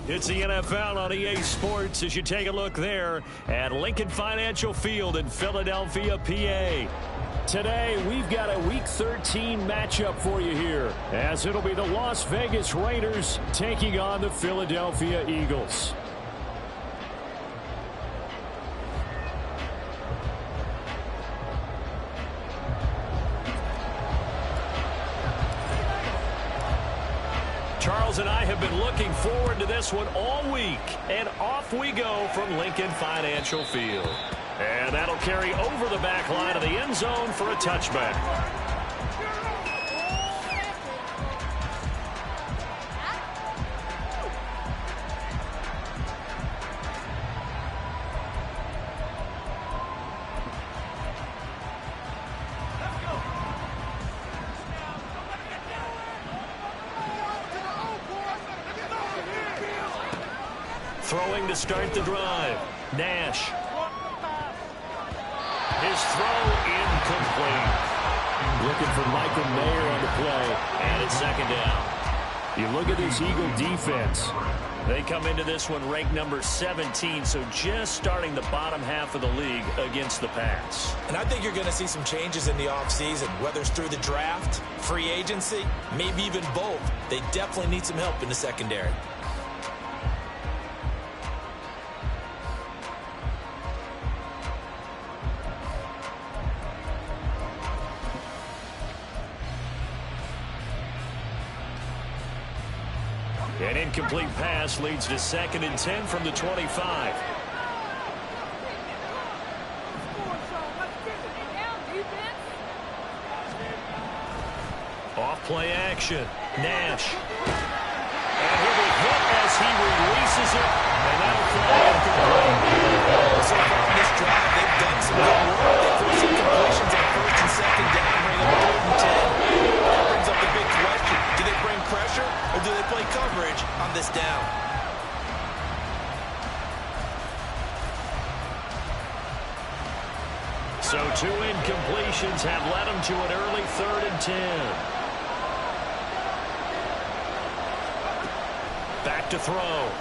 It's the NFL on EA Sports as you take a look there at Lincoln Financial Field in Philadelphia, PA. Today, we've got a Week 13 matchup for you here, as it'll be the Las Vegas Raiders taking on the Philadelphia Eagles. Charles and I have been looking forward to this one all week, and off we go from Lincoln Financial Field. And that'll carry over the back line of the end zone for a touchback. Throwing to start the drive. Nash. His throw incomplete. Looking for Michael Mayer on the play. And it's second down. You look at this Eagle defense. They come into this one ranked number 17, so just starting the bottom half of the league against the pass. And I think you're going to see some changes in the offseason, whether it's through the draft, free agency, maybe even both. They definitely need some help in the secondary. An incomplete pass leads to 2nd and 10 from the 25. Off play action. Nash. And he'll be hit as he releases it. And that'll fly incomplete. So far in this drive, they've done some good work. They threw some completions on 1st and 2nd down, bring up 3rd and 10. That brings up the big question. Do they bring pressure or do they play coverage on this down? So 2 incompletions have led them to an early 3rd and 10. Back to throw.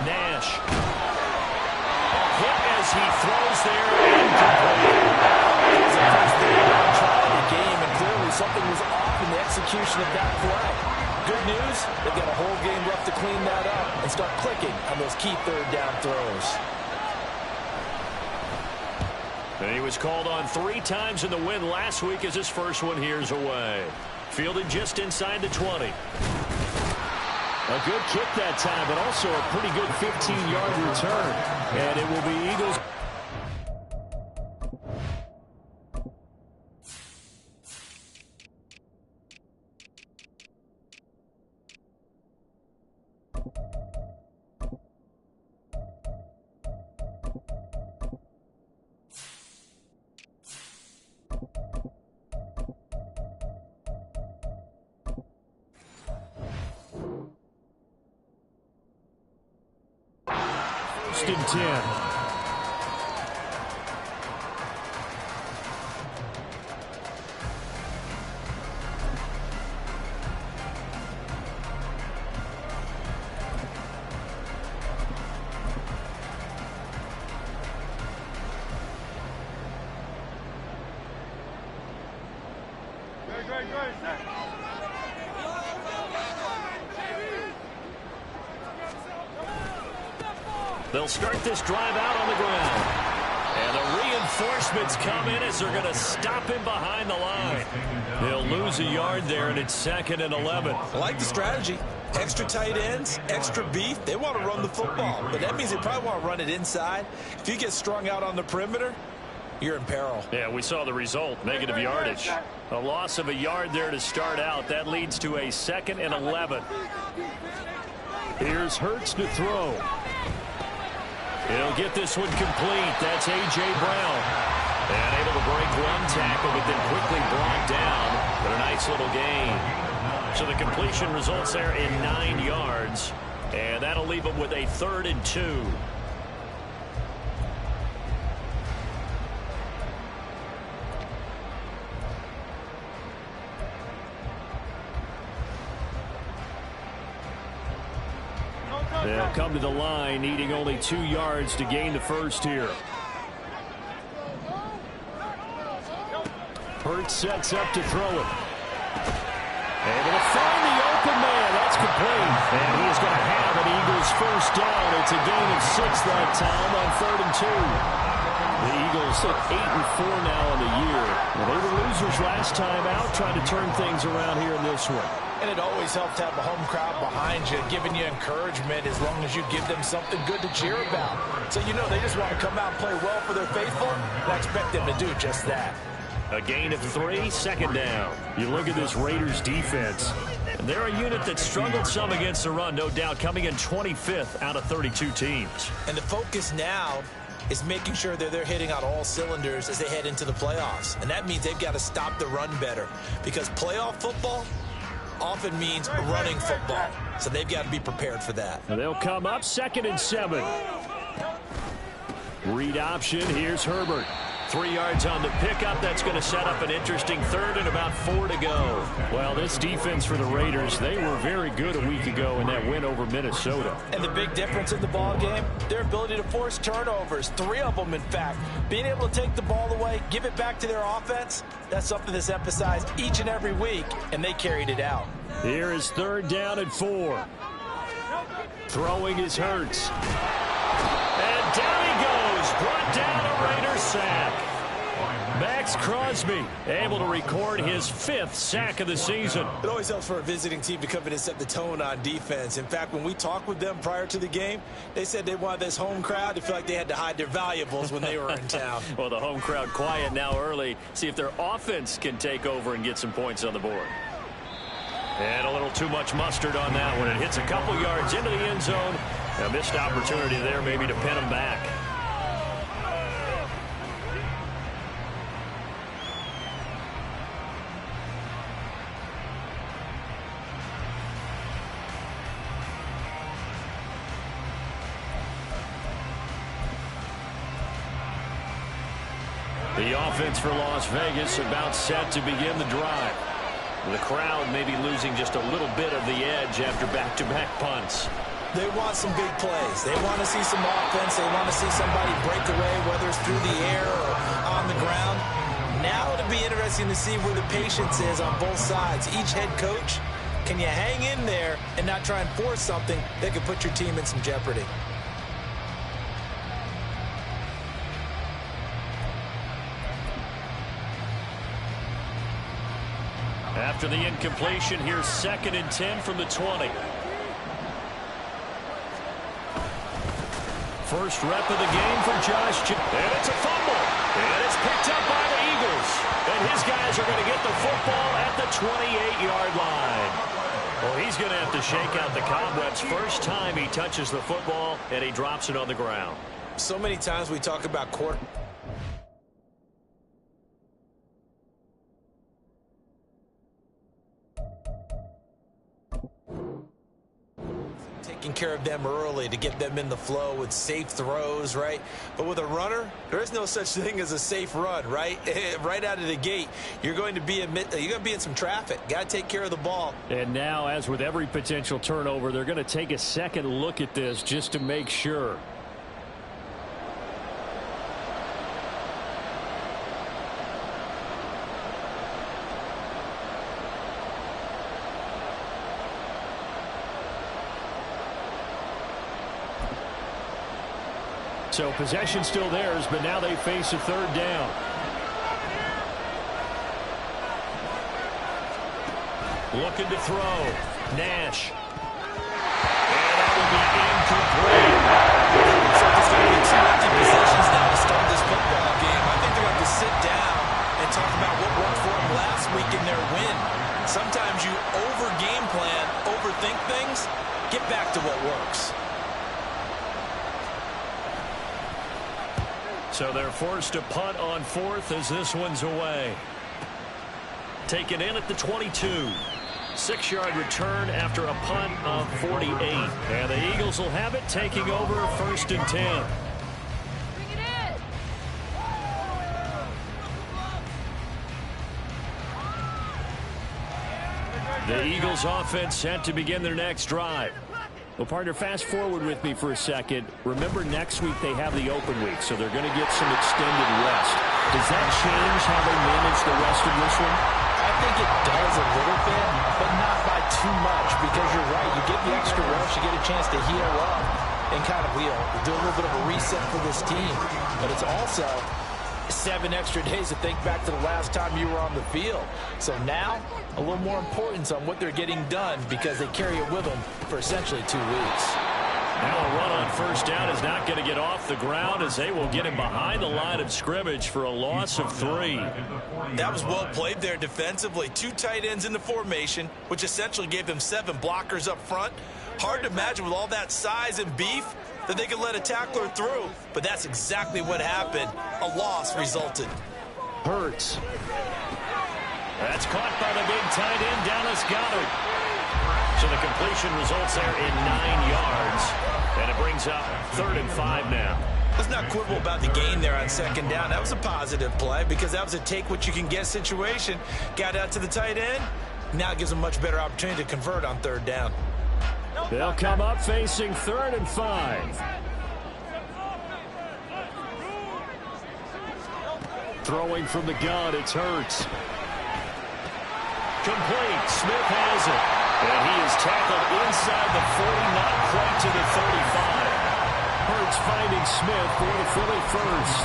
Nash. Hit as he throws there. Incomplete. It was the first try of the game, and clearly something was off in the execution of that play. Good news, they've got a whole game left to clean that up and start clicking on those key 3rd down throws. And he was called on 3 times in the win last week as his first one here's away. Fielded just inside the 20. A good kick that time, but also a pretty good 15-yard return. And it will be Eagles. First and 10. They'll start this drive out on the ground. And the reinforcements come in as they're going to stop him behind the line. They'll lose a yard there, and it's 2nd and 11. I like the strategy. Extra tight ends, extra beef. They want to run the football, but that means they probably want to run it inside. If you get strung out on the perimeter, you're in peril. Yeah, we saw the result, negative yardage. A loss of a yard there to start out. That leads to a 2nd and 11. Here's Hurts to throw. He'll get this one complete. That's A.J. Brown. And able to break one tackle, but then quickly brought down. But a nice little gain. So the completion results there in 9 yards. And that'll leave them with a 3rd and 2. They'll come to the line, needing only 2 yards to gain the first here. Hurts sets up to throw it. Able to find the open man. That's complete. And he is going to have an Eagles first down. It's a gain of 6 that time on 3rd and 2. The Eagles sit 8-4 now on the year. Well, they were losers last time out, trying to turn things around here in this one. And it always helps to have a home crowd behind you, giving you encouragement as long as you give them something good to cheer about. So you know they just want to come out and play well for their faithful, and I expect them to do just that. A gain of 3, 2nd down. You look at this Raiders defense, and they're a unit that struggled some against the run, no doubt, coming in 25th out of 32 teams. And the focus now is making sure that they're hitting on all cylinders as they head into the playoffs. And that means they've got to stop the run better, because playoff football often means running football. So they've got to be prepared for that. And they'll come up 2nd and 7. Read option. Here's Herbert. 3 yards on the pickup. That's going to set up an interesting 3rd and about 4 to go. Well, this defense for the Raiders, they were very good a week ago in that win over Minnesota. And the big difference in the ball game, their ability to force turnovers, 3 of them, in fact. Being able to take the ball away, give it back to their offense, that's something that's emphasized each and every week, and they carried it out. Here is 3rd down and 4. Throwing is Hurts. And down he goes. Brought down a Raider sack. Max Crosby able to record his 5th sack of the season. It always helps for a visiting team to come in and set the tone on defense. In fact, when we talked with them prior to the game, they said they wanted this home crowd to feel like they had to hide their valuables when they were in town. Well, the home crowd quiet now early. See if their offense can take over and get some points on the board. And a little too much mustard on that one. It hits a couple yards into the end zone. A missed opportunity there maybe to pin them back. The offense for Las Vegas about set to begin the drive. The crowd maybe losing just a little bit of the edge after back-to-back punts. They want some big plays. They want to see some offense. They want to see somebody break away, whether it's through the air or on the ground. Now it'll be interesting to see where the patience is on both sides. Each head coach, can you hang in there and not try and force something that could put your team in some jeopardy? After the incompletion, here's 2nd and 10 from the 20. First rep of the game for Josh. And it's a fumble. And it's picked up by the Eagles. And his guys are going to get the football at the 28-yard line. Well, he's going to have to shake out the cobwebs. First time he touches the football, and he drops it on the ground. So many times we talk about taking care of them early to get them in the flow with safe throws, right? But with a runner, there is no such thing as a safe run, right? Right out of the gate, you're going to be in some traffic. Got to take care of the ball. And now, as with every potential turnover, they're going to take a second look at this just to make sure. So possession still theirs, but now they face a 3rd down. Looking to throw. Nash. And that will be incomplete. So there's going to be 2 empty possessions now to start this football game. I think they're going to have to sit down and talk about what worked for them last week in their win. Sometimes you over-game plan, overthink things. Get back to what works. So they're forced to punt on 4th as this one's away. Taken in at the 22. 6-yard return after a punt of 48. And the Eagles will have it, taking over 1st and 10. The Eagles offense set to begin their next drive. Well, partner, fast forward with me for a second. Remember, next week they have the open week, so they're going to get some extended rest. Does that change how they manage the rest of this one? I think it does a little bit, but not by too much, because you're right. You get the extra rest, you get a chance to heal up and kind of do a little bit of a reset for this team. But it's also 7 extra days to think back to the last time you were on the field. So now, a little more importance on what they're getting done because they carry it with them for essentially 2 weeks. Now a run on first down is not going to get off the ground as they will get him behind the line of scrimmage for a loss of 3. That was well played there defensively. 2 tight ends in the formation, which essentially gave them 7 blockers up front. Hard to imagine with all that size and beef that they could let a tackler through. But that's exactly what happened. A loss resulted. Hurts. That's caught by the big tight end, Dallas Goedert. So the completion results there in 9 yards. And it brings up 3rd and 5 now. Let's not quibble about the gain there on 2nd down. That was a positive play because that was a take-what-you-can-get situation. Got out to the tight end. Now it gives them a much better opportunity to convert on 3rd down. They'll come up facing 3rd and 5. Throwing from the gun, it's Hurts. Complete. Smith has it. And he is tackled inside the 40, not quite to the 35. Hurts finding Smith for the Philly first.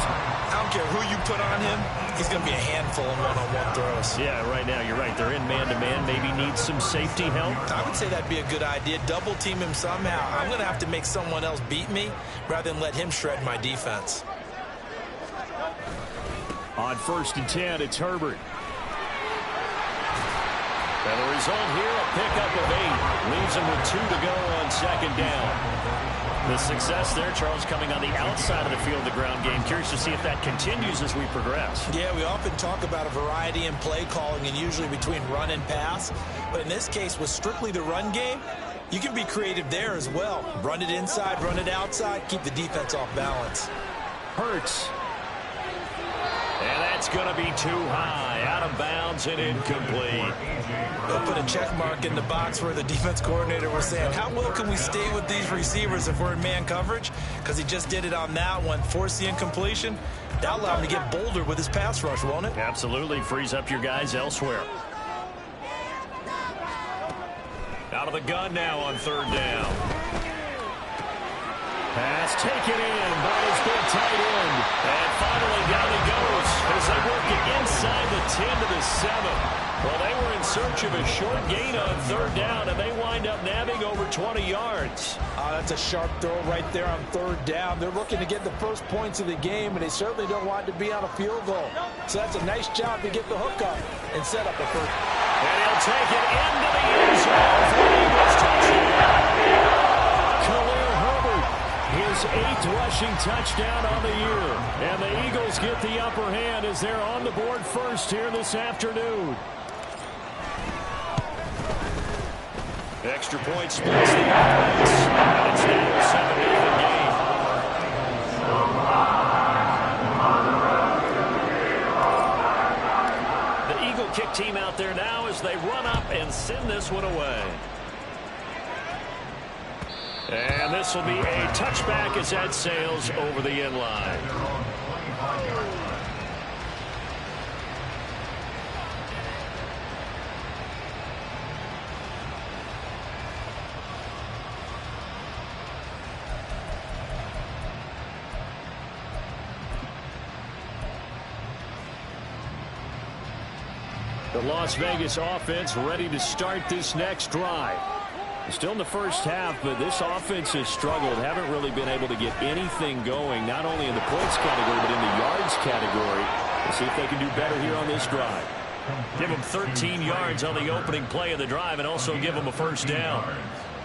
I don't care who you put on him, he's going to be a handful in one-on-one throws. Yeah, right now, you're right. They're in man-to-man. Maybe needs some safety help. I would say that'd be a good idea. Double team him somehow. I'm going to have to make someone else beat me rather than let him shred my defense. On 1st and 10, it's Herbert. And the result here, a pickup of 8. Leaves him with 2 to go on 2nd down. The success there, Charles, coming on the outside of the field, the ground game. Curious to see if that continues as we progress. Yeah, we often talk about a variety in play calling and usually between run and pass. But in this case, with strictly the run game, you can be creative there as well. Run it inside, run it outside, keep the defense off balance. Hurts. And that's going to be too high, out of bounds and incomplete. They'll put a check mark in the box where the defense coordinator was saying, how well can we stay with these receivers if we're in man coverage? Because he just did it on that one, forced the incompletion. That'll allow him to get bolder with his pass rush, won't it? Absolutely, frees up your guys elsewhere. Out of the gun now on 3rd down. Pass taken in by his big tight end. And finally down he goes as they work it inside the 10 to the 7. Well, they were in search of a short gain on 3rd down, and they wind up nabbing over 20 yards. Oh, that's a sharp throw right there on 3rd down. They're looking to get the first points of the game, and they certainly don't want to be on a field goal. So that's a nice job to get the hook up and set up a first. And he'll take it into the end zone for the Eagles touchdown. Khalil Herbert, his 8th rushing touchdown on the year. And the Eagles get the upper hand as they're on the board first here this afternoon. Extra point splits the offense. And it's now a 7-8 game. The Eagle kick team out there now as they run up and send this one away. And this will be a touchback as that sails over the end line. The Las Vegas offense ready to start this next drive. Still in the first half, but this offense has struggled. Haven't really been able to get anything going, not only in the points category, but in the yards category. We'll see if they can do better here on this drive. Give them 13 yards on the opening play of the drive and also give them a first down.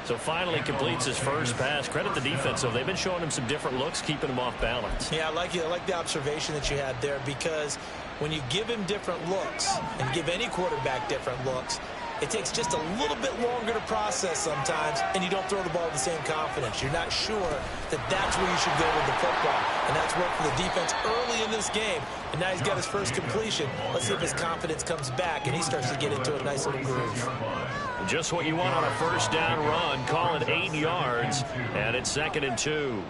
So finally completes his first pass. Credit the defense, though. They've been showing him some different looks, keeping him off balance. Yeah, I like the observation that you had there, because when you give him different looks and give any quarterback different looks, it takes just a little bit longer to process sometimes, and you don't throw the ball with the same confidence. You're not sure that that's where you should go with the football, and that's worked for the defense early in this game, and now he's got his first completion. Let's see if his confidence comes back and he starts to get into a nice little groove. Just what you want on a first down run. Call it 8 yards, and it's 2nd and 2.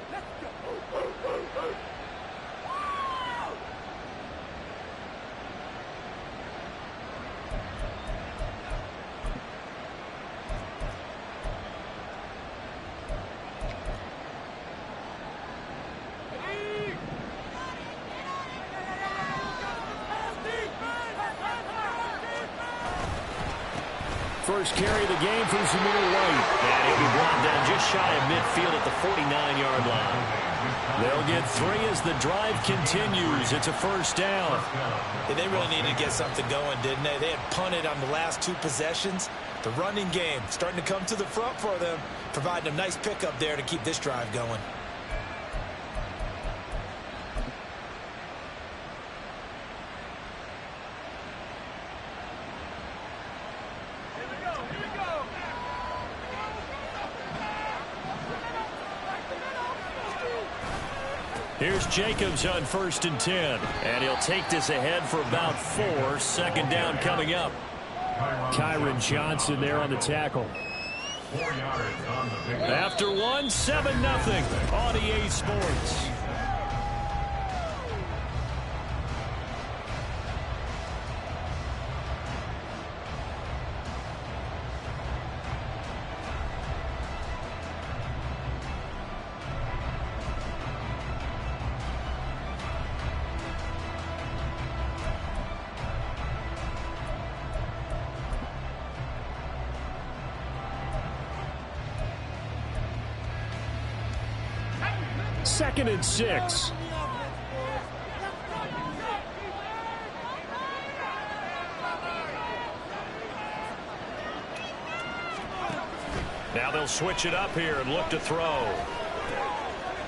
First carry of the game for Zamir White. And he'll be brought down just shy of midfield at the 49-yard line. They'll get 3 as the drive continues. It's a first down. Yeah, they really needed to get something going, didn't they? They had punted on the last 2 possessions. The running game starting to come to the front for them, providing a nice pickup there to keep this drive going. Here's Jacobs on 1st and 10. And he'll take this ahead for about 4. 2nd down coming up. Kyron Johnson there on the tackle. 4 yards on the pickup. After 1, 7-0 on EA Sports. Second and 6. Now they'll switch it up here and look to throw.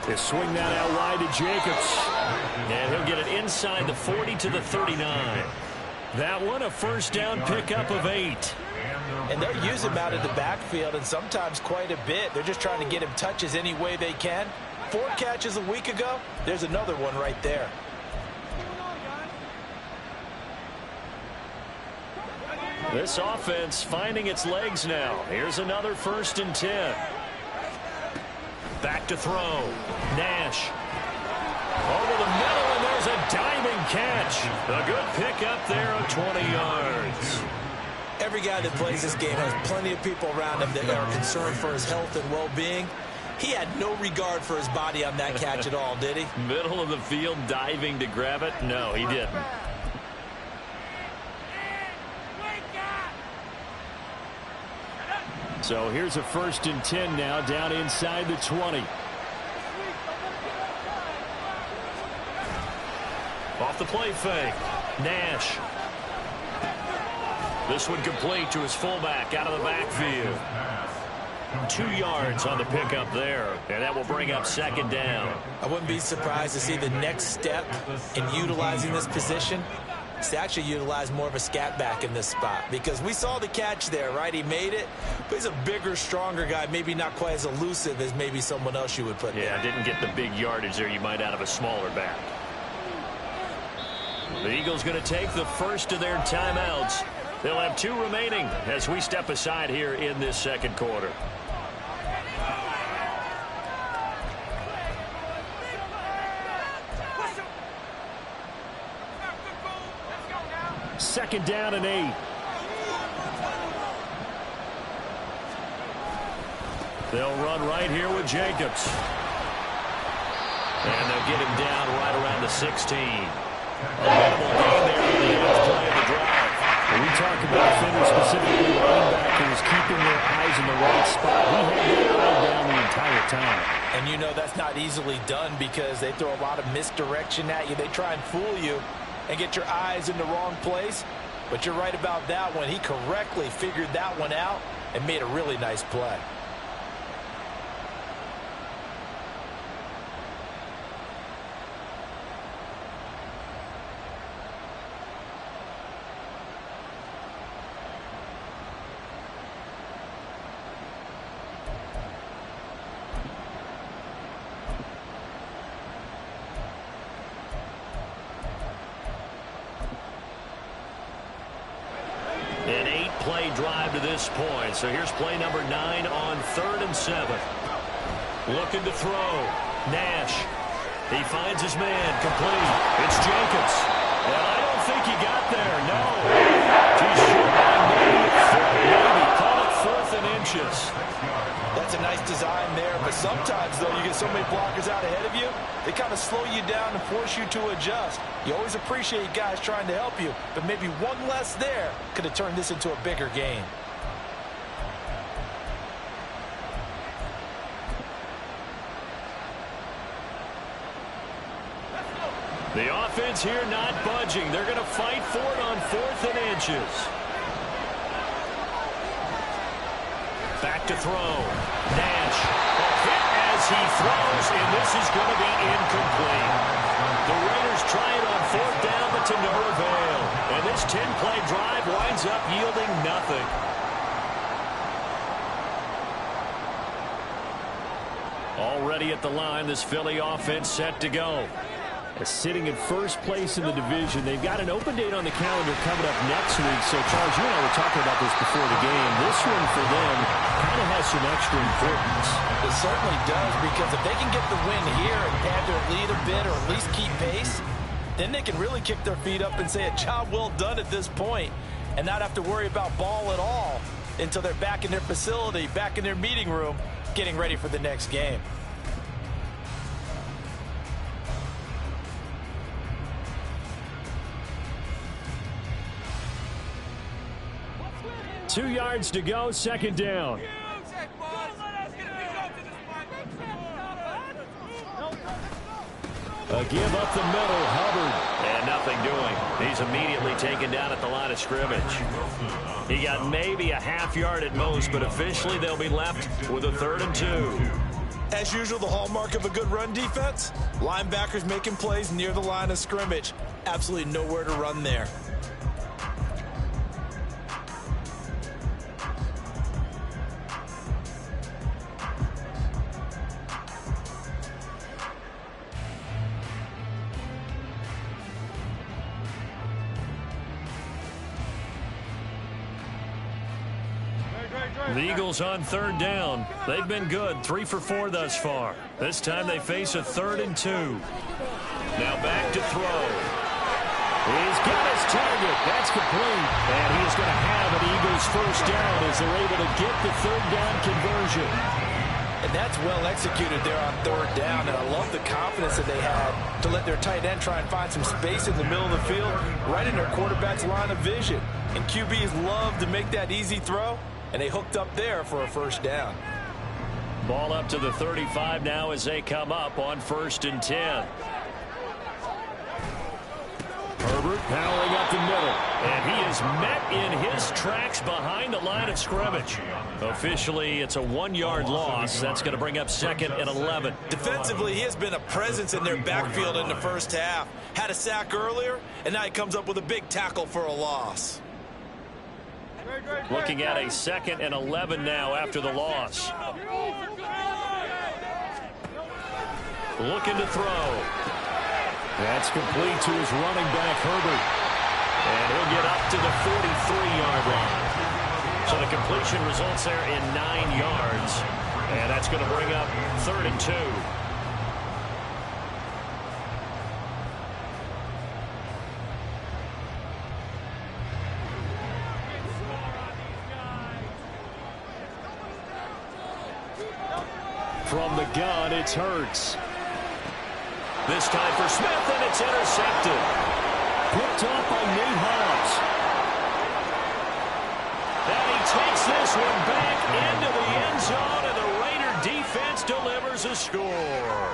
They swing that out wide to Jacobs. And he'll get it inside the 40 to the 39. That one a first down pickup of 8. And they'll use him out of the backfield, and sometimes quite a bit. They're just trying to get him touches any way they can. 4 catches a week ago. There's another one right there. This offense finding its legs now. Here's another 1st and 10. Back to throw. Nash. Over the middle, and there's a diving catch. A good pickup there of 20 yards. Every guy that plays this game has plenty of people around him that are concerned for his health and well-being. He had no regard for his body on that catch at all, did he? Middle of the field diving to grab it? No, he didn't. So here's a 1st and 10 now down inside the 20. Off the play fake. Nash. This one complete to his fullback out of the backfield. 2 yards on the pickup there, and that will bring up 2nd down. I wouldn't be surprised to see the next step in utilizing this position is to actually utilize more of a scat back in this spot, because we saw the catch there, right? He made it, but he's a bigger, stronger guy, maybe not quite as elusive as maybe someone else you would put there. Yeah, didn't get the big yardage there you might out of a smaller back. The Eagles going to take the first of their timeouts. They'll have 2 remaining as we step aside here in this 2nd quarter. Second down and 8. They'll run right here with Jacobs. And they'll get him down right around the 16. A minimal gain there on the last play of the drive. When we talk about defenders, specifically linebackers, keeping their eyes in the right spot. He had that eye down the entire time. And you know that's not easily done because they throw a lot of misdirection at you. They try and fool you and get your eyes in the wrong place. But you're right about that one. He correctly figured that one out and made a really nice play. An 10-play drive to this point. So here's play number 9 on 3rd and 7. Looking to throw. Nash. He finds his man. Complete. It's Jenkins. And I don't think he got there. No. Too short by maybe a foot. Maybe. Call it 4th and inches. That's a nice design there, but sometimes, though, you get so many blockers out ahead of you, they kind of slow you down and force you to adjust. You always appreciate guys trying to help you, but maybe one less there could have turned this into a bigger game. The offense here not budging. They're going to fight for it on 4th and inches. Back to throw. Nash. A hit as he throws, and this is going to be incomplete. The Raiders try it on 4th down, but to no avail. And this 10-play drive winds up yielding nothing. Already at the line, this Philly offense set to go. Sitting in first place in the division. They've got an open date on the calendar coming up next week. So, Charles, you and I were talking about this before the game. This one for them kind of has some extra importance. It certainly does, because if they can get the win here and pad their lead a bit or at least keep pace, then they can really kick their feet up and say a job well done at this point and not have to worry about ball at all until they're back in their facility, back in their meeting room, getting ready for the next game. 2 yards to go, 2nd down. A give up the middle, Hubbard. And nothing doing. He's immediately taken down at the line of scrimmage. He got maybe a half yard at most, but officially they'll be left with a 3rd and 2. As usual, the hallmark of a good run defense, linebackers making plays near the line of scrimmage. Absolutely nowhere to run there. The Eagles on 3rd down. They've been good, 3 for 4 thus far. This time they face a 3rd and 2. Now back to throw. He's got his target. That's complete. And he is going to have an Eagles 1st down as they're able to get the 3rd down conversion. And that's well executed there on 3rd down. And I love the confidence that they had to let their tight end try and find some space in the middle of the field, right in their quarterback's line of vision. And QBs love to make that easy throw. And they hooked up there for a 1st down. Ball up to the 35 now as they come up on 1st and 10. Herbert powering up the middle. And he is met in his tracks behind the line of scrimmage. Officially, it's a 1-yard loss. That's going to bring up 2nd and 11. Defensively, he has been a presence in their backfield in the first half. Had a sack earlier, and now he comes up with a big tackle for a loss. Looking at a 2nd and 11 now after the loss. Looking to throw. That's complete to his running back, Herbert. And he'll get up to the 43-yard line. So the completion results there in 9 yards. And that's going to bring up 3rd and 2. From the gun, it's Hurts. This time for Smith, and it's intercepted. Picked off by Nate Hobbs. And he takes this one back into the end zone, and the Raider defense delivers a score.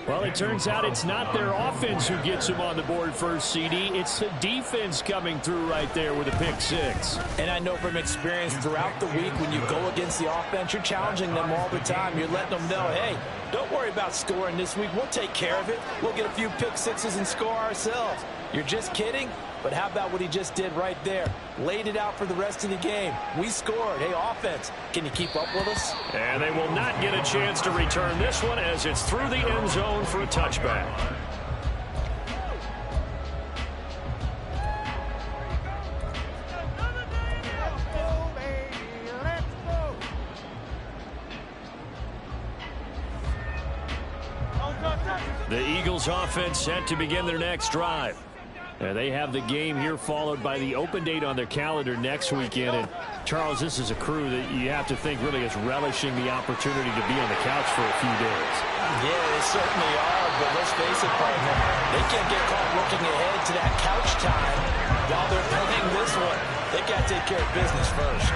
Well, it turns out it's not their offense who gets them on the board first, CD. It's the defense coming through right there with a pick 6. And I know from experience throughout the week, when you go against the offense, you're challenging them all the time. You're letting them know, hey, don't worry about scoring this week. We'll take care of it. We'll get a few pick 6s and score ourselves. You're just kidding? But how about what he just did right there? Laid it out for the rest of the game. We scored. Hey, offense, can you keep up with us? And they will not get a chance to return this one as it's through the end zone for a touchback. The Eagles offense set to begin their next drive. They have the game here followed by the open date on their calendar next weekend. And Charles, this is a crew that you have to think really is relishing the opportunity to be on the couch for a few days. Yeah, they certainly are, but let's face it, partner, they can't get caught looking ahead to that couch time while they're playing this one. They got to take care of business first.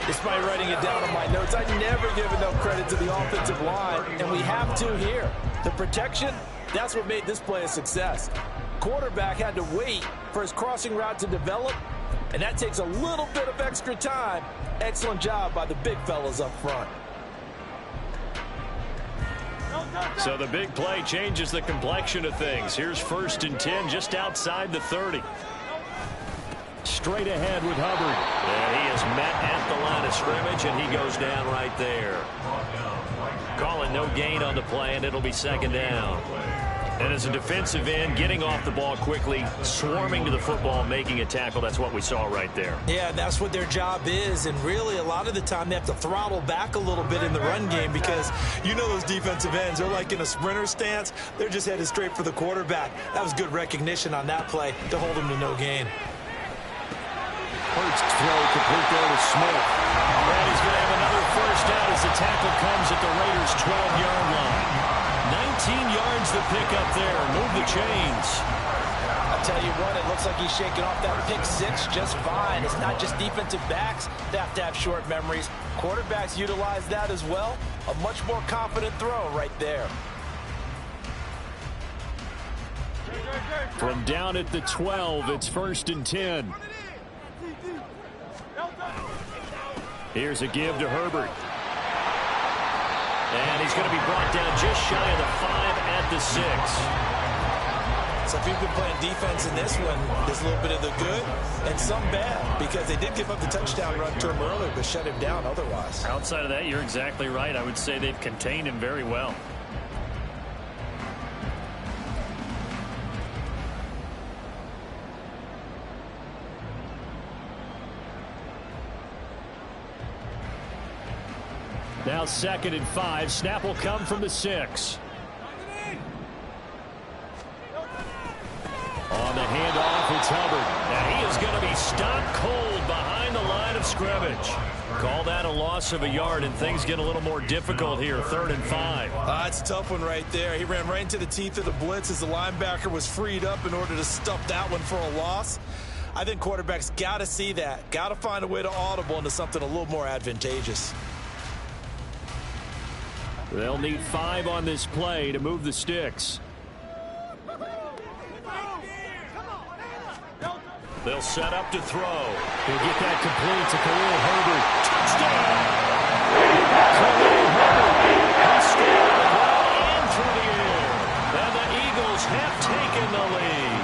Despite writing it down on my notes, I never give enough credit to the offensive line, and we have to here. The protection, that's what made this play a success. Quarterback had to wait for his crossing route to develop, and that takes a little bit of extra time. Excellent job by the big fellas up front. So the big play changes the complexion of things. Here's 1st and 10 just outside the 30. Straight ahead with Hubbard. And he is met at the line of scrimmage, and he goes down right there. Calling no gain on the play, and it'll be 2nd down. And as a defensive end, getting off the ball quickly, swarming to the football, making a tackle, that's what we saw right there. Yeah, that's what their job is, and really a lot of the time they have to throttle back a little bit in the run game because you know those defensive ends, they're like in a sprinter stance. They're just headed straight for the quarterback. That was good recognition on that play to hold him to no gain. First throw complete there to Smith. And he's going to have another 1st down as the tackle comes at the Raiders' 12-yard line. 19 yards to pick up there. Move the chains. I'll tell you what, it looks like he's shaking off that pick 6 just fine. It's not just defensive backs that have to have short memories. Quarterbacks utilize that as well. A much more confident throw right there. From down at the 12, it's 1st and 10. Here's a give to Herbert. And he's going to be brought down just shy of the 5 at the 6. So if you've been playing defense in this one, there's a little bit of the good and some bad because they did give up the touchdown run to him earlier but shut him down otherwise. Outside of that, you're exactly right. I would say they've contained him very well. Now 2nd and 5. Snap will come from the 6. On the handoff, it's Hubbard. And he is going to be stopped cold behind the line of scrimmage. Call that a loss of a yard, and things get a little more difficult here. 3rd and 5. That's a tough one right there. He ran right into the teeth of the blitz as the linebacker was freed up in order to stuff that one for a loss. I think quarterbacks got to see that. Got to find a way to audible into something a little more advantageous. They'll need 5 on this play to move the sticks. They'll set up to throw. He'll get that complete to Khalil Herbert. Touchdown! Khalil Herbert. He scored and through the air. And the Eagles have taken the lead.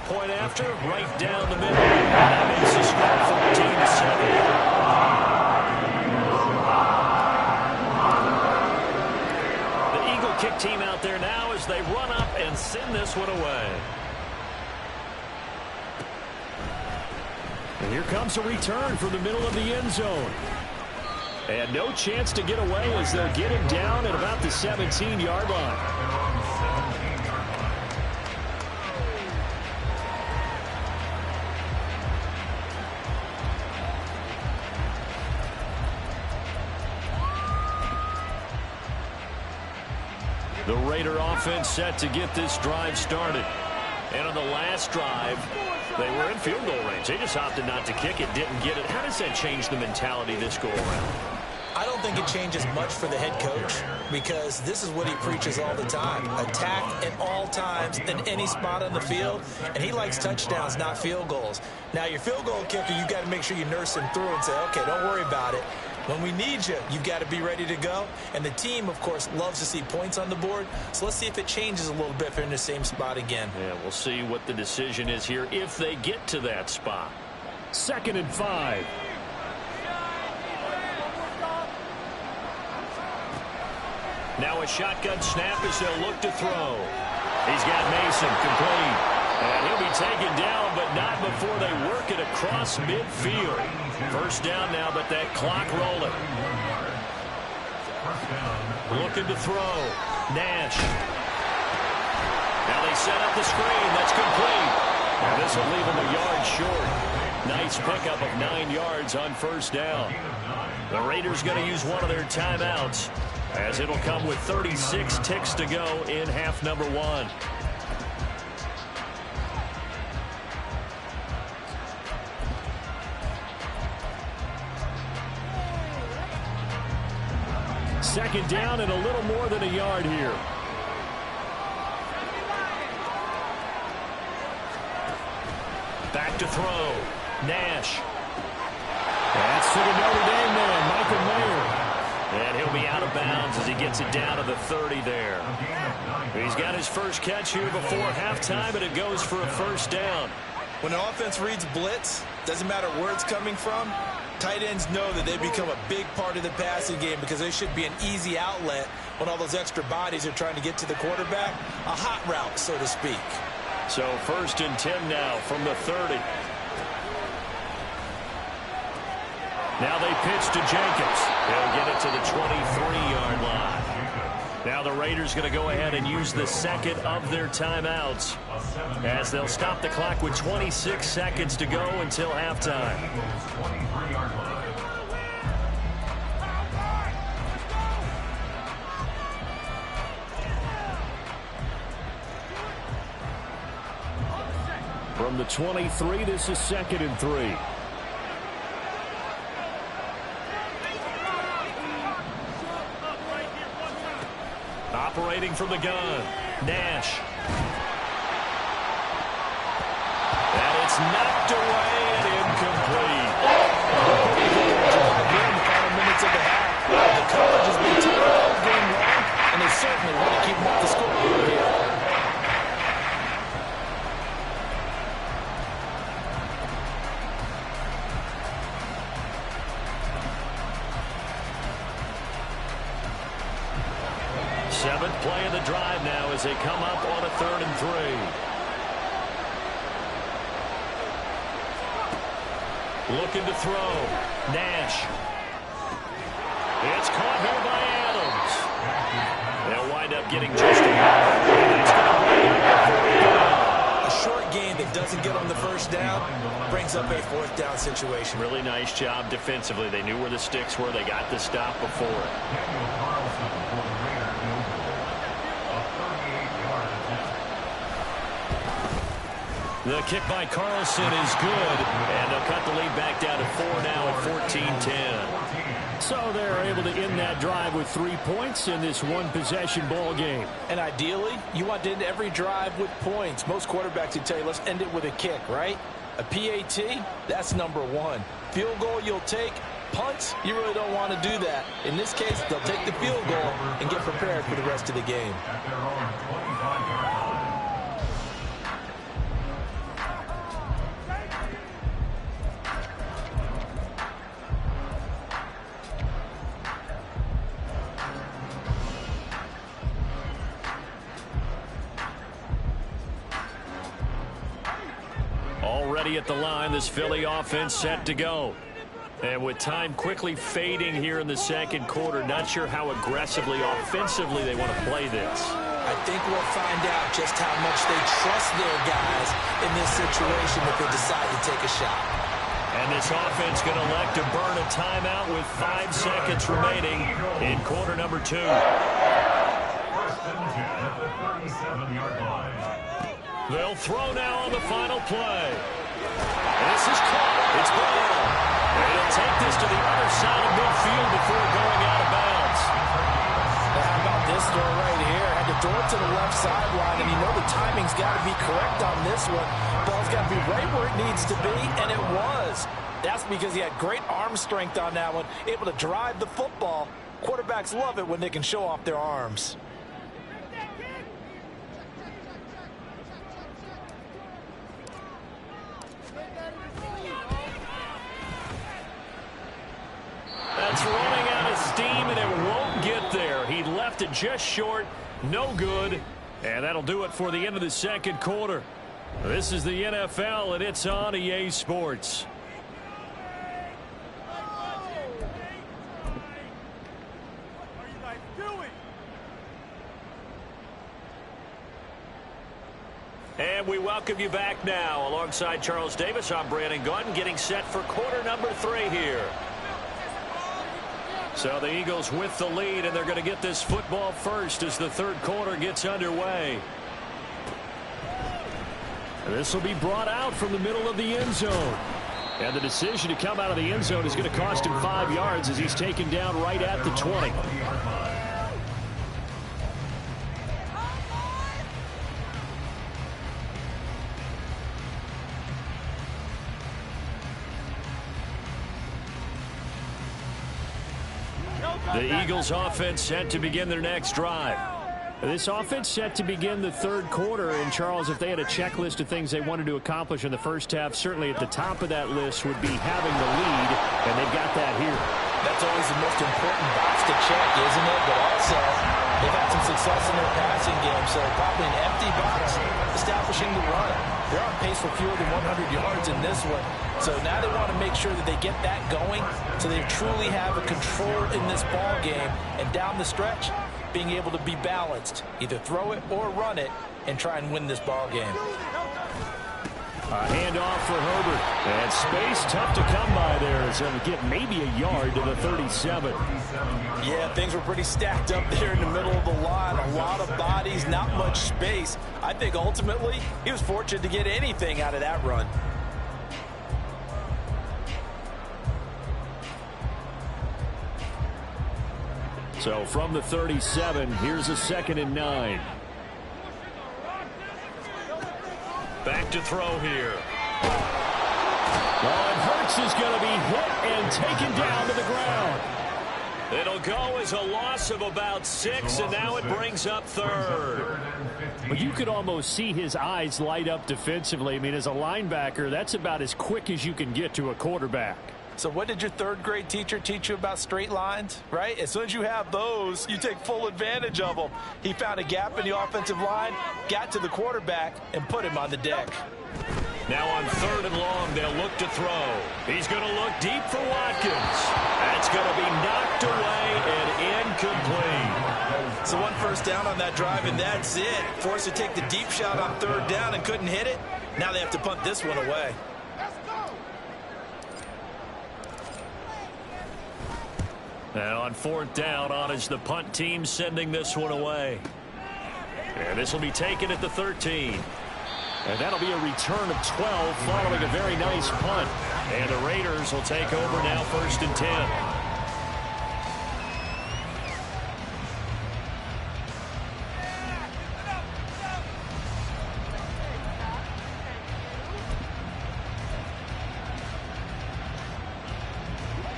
Point after, right down the middle. That makes the score 14-7. Kick team out there now as they run up and send this one away. And here comes a return from the middle of the end zone. And no chance to get away as they'll get him down at about the 17-yard line. The Raider offense set to get this drive started. And on the last drive, they were in field goal range. They just opted not to kick it, didn't get it. How does that change the mentality this go around? I don't think it changes much for the head coach because this is what he preaches all the time. Attack at all times in any spot on the field, and he likes touchdowns, not field goals. Now, your field goal kicker, you got to make sure you nurse him through and say, okay, don't worry about it. When we need you, you've got to be ready to go. And the team, of course, loves to see points on the board. So let's see if it changes a little bit if they're in the same spot again. Yeah, we'll see what the decision is here if they get to that spot. 2nd and 5. Now a shotgun snap as they'll look to throw. He's got Mason complete. And he'll be taken down, but not before they work it across midfield. First down now, but that clock rolling. Looking to throw. Nash. Now they set up the screen. That's complete. And this will leave him a yard short. Nice pickup of 9 yards on first down. The Raiders going to use one of their timeouts, as it'll come with 36 ticks to go in half number 1. Second down and a little more than a yard here. Back to throw. Nash. That's to the Notre Dame man, Michael Mayer. And he'll be out of bounds as he gets it down to the 30 there. He's got his first catch here before halftime, and it goes for a first down. When the offense reads blitz, doesn't matter where it's coming from, tight ends know that they become a big part of the passing game because they should be an easy outlet when all those extra bodies are trying to get to the quarterback. A hot route, so to speak. So first and 10 now from the 30. Now they pitch to Jacobs. He'll get it to the 23-yard line. Now the Raiders going to go ahead and use the second of their timeouts, as they'll stop the clock with 26 seconds to go until halftime. From the 23, this is 2nd and 3. Operating from the gun, Nash. And it's knocked away and incomplete. During the final minutes of the half, the coverage has been tight all game long, and they certainly want to keep them off the scoreboard here. Seventh play of the drive now as they come up on a 3rd and 3. Looking to throw. Nash. It's caught here by Adams. They'll wind up getting just a short gain that doesn't get on the first down brings up a 4th down situation. Really nice job defensively. They knew where the sticks were. They got the stop before it. The kick by Carlson is good, and they'll cut the lead back down to 4 now at 14-10. So they're able to end that drive with 3 points in this one-possession ball game. And ideally, you want to end every drive with points. Most quarterbacks would tell you, let's end it with a kick, right? A PAT, that's number 1. Field goal you'll take. Punts, you really don't want to do that. In this case, they'll take the field goal and get prepared for the rest of the game. Already at the line, this Philly offense set to go. And with time quickly fading here in the second quarter, not sure how aggressively, offensively they want to play this. I think we'll find out just how much they trust their guys in this situation if they decide to take a shot. And this offense going to elect to burn a timeout with 5 seconds remaining in quarter number 2. They'll throw now on the final play. This is caught. It's Brown. And he'll take this to the other side of midfield before going out of bounds. Now, how about this throw right here? Had to throw it to the left sideline, and you know the timing's got to be correct on this one. Ball's got to be right where it needs to be, and it was. That's because he had great arm strength on that one, able to drive the football. Quarterbacks love it when they can show off their arms. That's running out of steam, and it won't get there. He left it just short, no good, and that'll do it for the end of the second quarter. This is the NFL, and it's on EA Sports. And we welcome you back now. Alongside Charles Davis, I'm Brandon Gaudin, getting set for quarter number 3 here. So the Eagles with the lead, and they're going to get this football first as the third quarter gets underway. This will be brought out from the middle of the end zone. And the decision to come out of the end zone is going to cost him 5 yards as he's taken down right at the 20. The Eagles offense set to begin their next drive. This offense set to begin the third quarter. And, Charles, if they had a checklist of things they wanted to accomplish in the first half, certainly at the top of that list would be having the lead, and they've got that here. That's always the most important box to check, isn't it? But also, they've had some success in their passing game, so probably an empty box establishing the run. They're on pace for fewer than 100 yards in this one. So now they want to make sure that they get that going so they truly have a control in this ball game. And down the stretch, being able to be balanced, either throw it or run it, and try and win this ball game. A handoff for Herbert. And space tough to come by there. So to get maybe a yard to the 37. Yeah, things were pretty stacked up there in the middle of the line. A lot of bodies, not much space. I think ultimately he was fortunate to get anything out of that run. So from the 37, here's a 2nd and 9. Back to throw here. Well, and Hurts is going to be hit and taken down to the ground. It'll go as a loss of about 6, and now it brings up 3rd. But you could almost see his eyes light up defensively. I mean, as a linebacker, that's about as quick as you can get to a quarterback. So what did your 3rd grade teacher teach you about straight lines, right? As soon as you have those, you take full advantage of them. He found a gap in the offensive line, got to the quarterback, and put him on the deck. Now on 3rd and long, they'll look to throw. He's going to look deep for Watkins. That's going to be knocked away and incomplete. So 1 first down on that drive, and that's it. Forced to take the deep shot on 3rd down and couldn't hit it. Now they have to punt this one away. Now on 4th down, on is the punt team sending this one away. And this will be taken at the 13. And that'll be a return of 12 following a very nice punt. And the Raiders will take over now 1st and 10.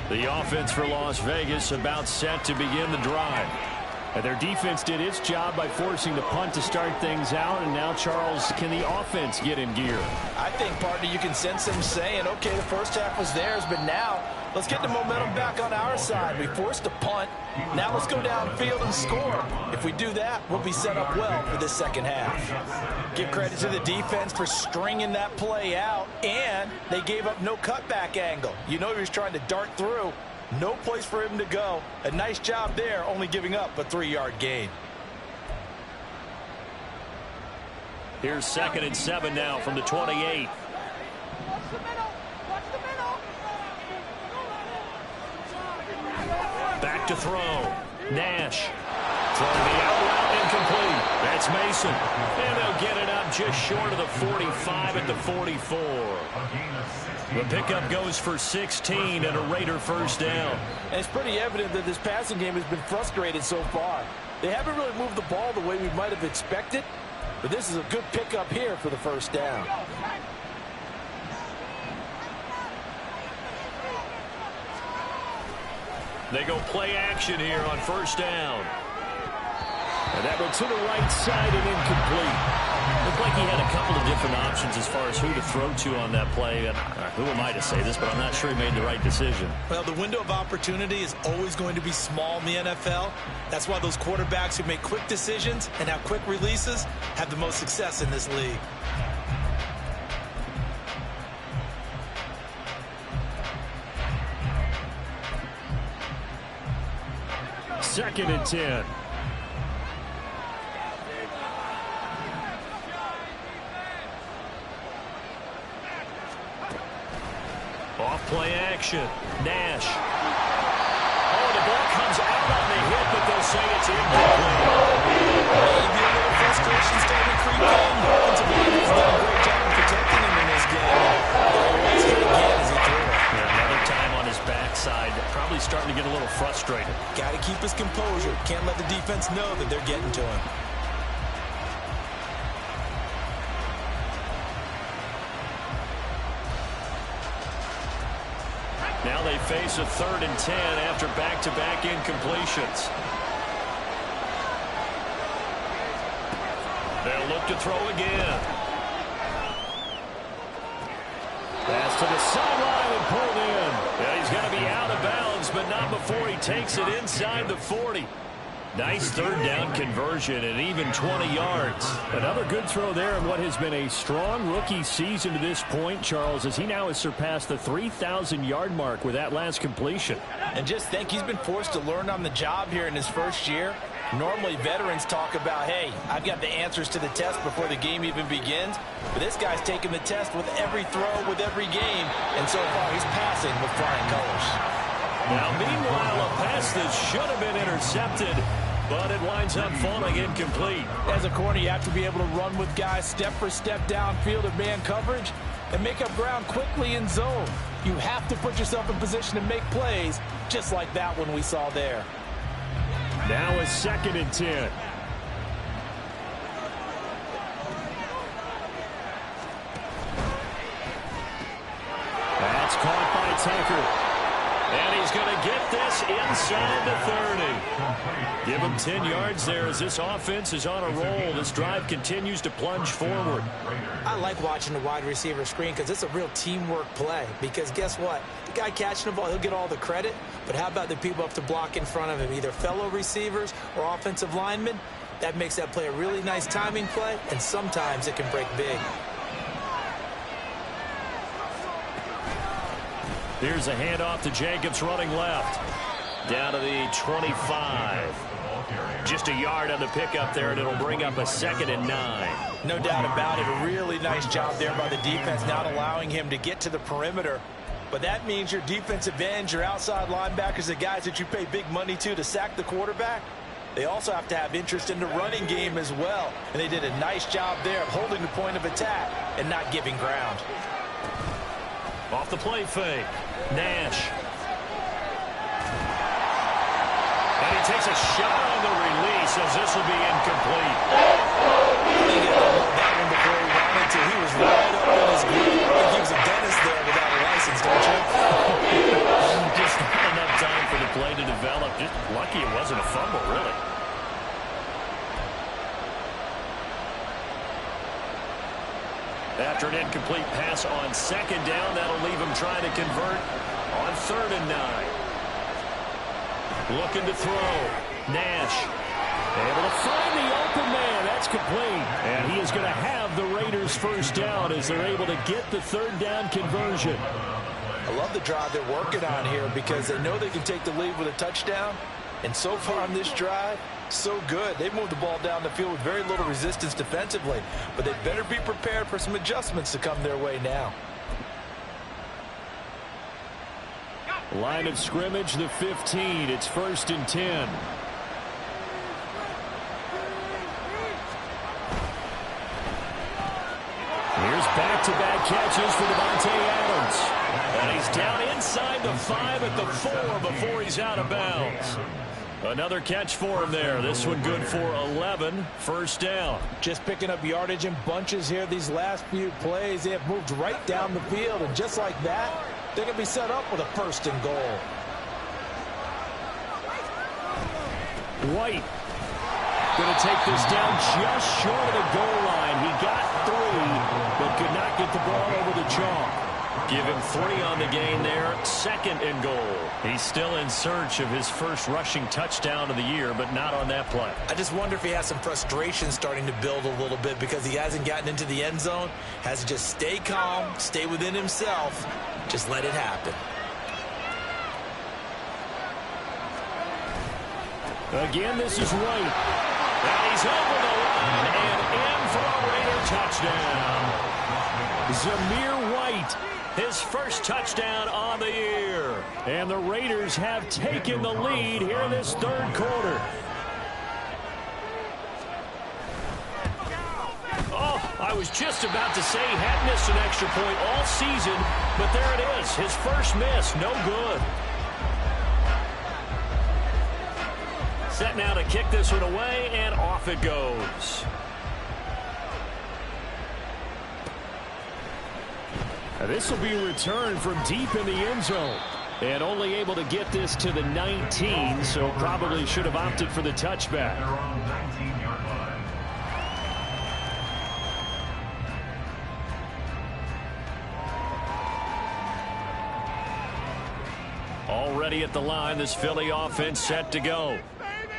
The offense for Las Vegas about set to begin the drive. And their defense did its job by forcing the punt to start things out. And now, Charles, can the offense get in gear? I think, partner, you can sense them saying, okay, the first half was theirs, but now let's get the momentum back on our side. We forced a punt. Now let's go downfield and score. If we do that, we'll be set up well for this second half. Give credit to the defense for stringing that play out, and they gave up no cutback angle. You know he was trying to dart through. No place for him to go. A nice job there, only giving up a 3-yard gain. Here's 2nd and 7 now from the 28. Back to throw. Nash. Throwing the out route, incomplete. That's Mason. And they'll get it up just short of the 45 at the 44. The pickup goes for 16 and a Raider first down. And it's pretty evident that this passing game has been frustrated so far. They haven't really moved the ball the way we might have expected, but this is a good pickup here for the first down. They go play action here on 1st down. And that one to the right side and incomplete. Looked like he had a couple of different options as far as who to throw to on that play. And who am I to say this, but I'm not sure he made the right decision. Well, the window of opportunity is always going to be small in the NFL. That's why those quarterbacks who make quick decisions and have quick releases have the most success in this league. 2nd and 10. Off play action. Nash. Oh, the ball comes out on the hit, but they'll say it's incomplete. Maybe a little frustration starting to creep in. Offensive line has done a great job of protecting him in this game. There he was hit again as he threw it. Yeah, another time on his backside. Probably starting to get a little frustrated. Got to keep his composure. Can't let the defense know that they're getting to him. Now they face a 3rd and 10 after back-to-back incompletions. They'll look to throw again. Pass to the sideline and pulled in. Yeah, he's going to be out of bounds, but not before he takes it inside the 40. Nice 3rd down conversion and even 20 yards. Another good throw there in what has been a strong rookie season to this point, Charles, as he now has surpassed the 3,000-yard mark with that last completion. And just think, he's been forced to learn on the job here in his first year. Normally, veterans talk about, hey, I've got the answers to the test before the game even begins. But this guy's taking the test with every throw, with every game. And so far, he's passing with flying colors. Now, meanwhile, a pass that should have been intercepted, but it winds up falling incomplete. As a corner, you have to be able to run with guys step for step downfield of man coverage and make up ground quickly in zone. You have to put yourself in position to make plays, just like that one we saw there. Now a 2nd and 10. That's caught by Tucker. And he's going to get this inside the 30. Give him 10 yards there as this offense is on a roll. This drive continues to plunge forward. I like watching the wide receiver screen because it's a real teamwork play. Because guess what? The guy catching the ball, he'll get all the credit. But how about the people up to block in front of him, either fellow receivers or offensive linemen? That makes that play a really nice timing play, and sometimes it can break big. Here's a handoff to Jacobs running left. Down to the 25. Just a yard on the pickup there, and it'll bring up a 2nd and 9. No doubt about it. A really nice job there by the defense, not allowing him to get to the perimeter. But that means your defensive ends, your outside linebackers, the guys that you pay big money to sack the quarterback, they also have to have interest in the running game as well. And they did a nice job there of holding the point of attack and not giving ground. Off the play fake. Nash. And he takes a shot on the release as this will be incomplete. He got that one before he wanted to. He was right up in his grip. I think he was a dentist there without a license, don't you? Just not enough time for the play to develop. Just lucky it wasn't a fumble, really. After an incomplete pass on 2nd down, that'll leave him trying to convert on 3rd and 9. Looking to throw. Nash. Able to find the open man. That's complete. And he is going to have the Raiders first down as they're able to get the 3rd down conversion. I love the drive they're working on here because they know they can take the lead with a touchdown. And so far on this drive, so good. They moved the ball down the field with very little resistance defensively. But they better be prepared for some adjustments to come their way now. Line of scrimmage, the 15. It's 1st and 10. Here's back-to-back catches for Devontae Adams. And he's down inside the 5 at the 4 before he's out of bounds. Another catch for him there. This one good for 11. First down. Just picking up yardage in bunches here these last few plays. They have moved right down the field. And just like that, they're going to be set up with a 1st and goal. White going to take this down just short of the goal line. He got 3, but could not get the ball over the chalk. Give him 3 on the gain there. 2nd and goal. He's still in search of his first rushing touchdown of the year, but not on that play. I just wonder if he has some frustration starting to build a little bit because he hasn't gotten into the end zone. Has to just stay calm, stay within himself, just let it happen. Again, this is White. And he's over the line and in for a Raider touchdown. Zamir White, his first touchdown on the year. And the Raiders have taken the lead here in this third quarter. Oh, I was just about to say he had missed an extra point all season, but there it is. His first miss, no good. Set now to kick this one away, and off it goes. This will be returned from deep in the end zone. And only able to get this to the 19, so probably should have opted for the touchback. They're on 19-yard line. Already at the line, this Philly offense set to go.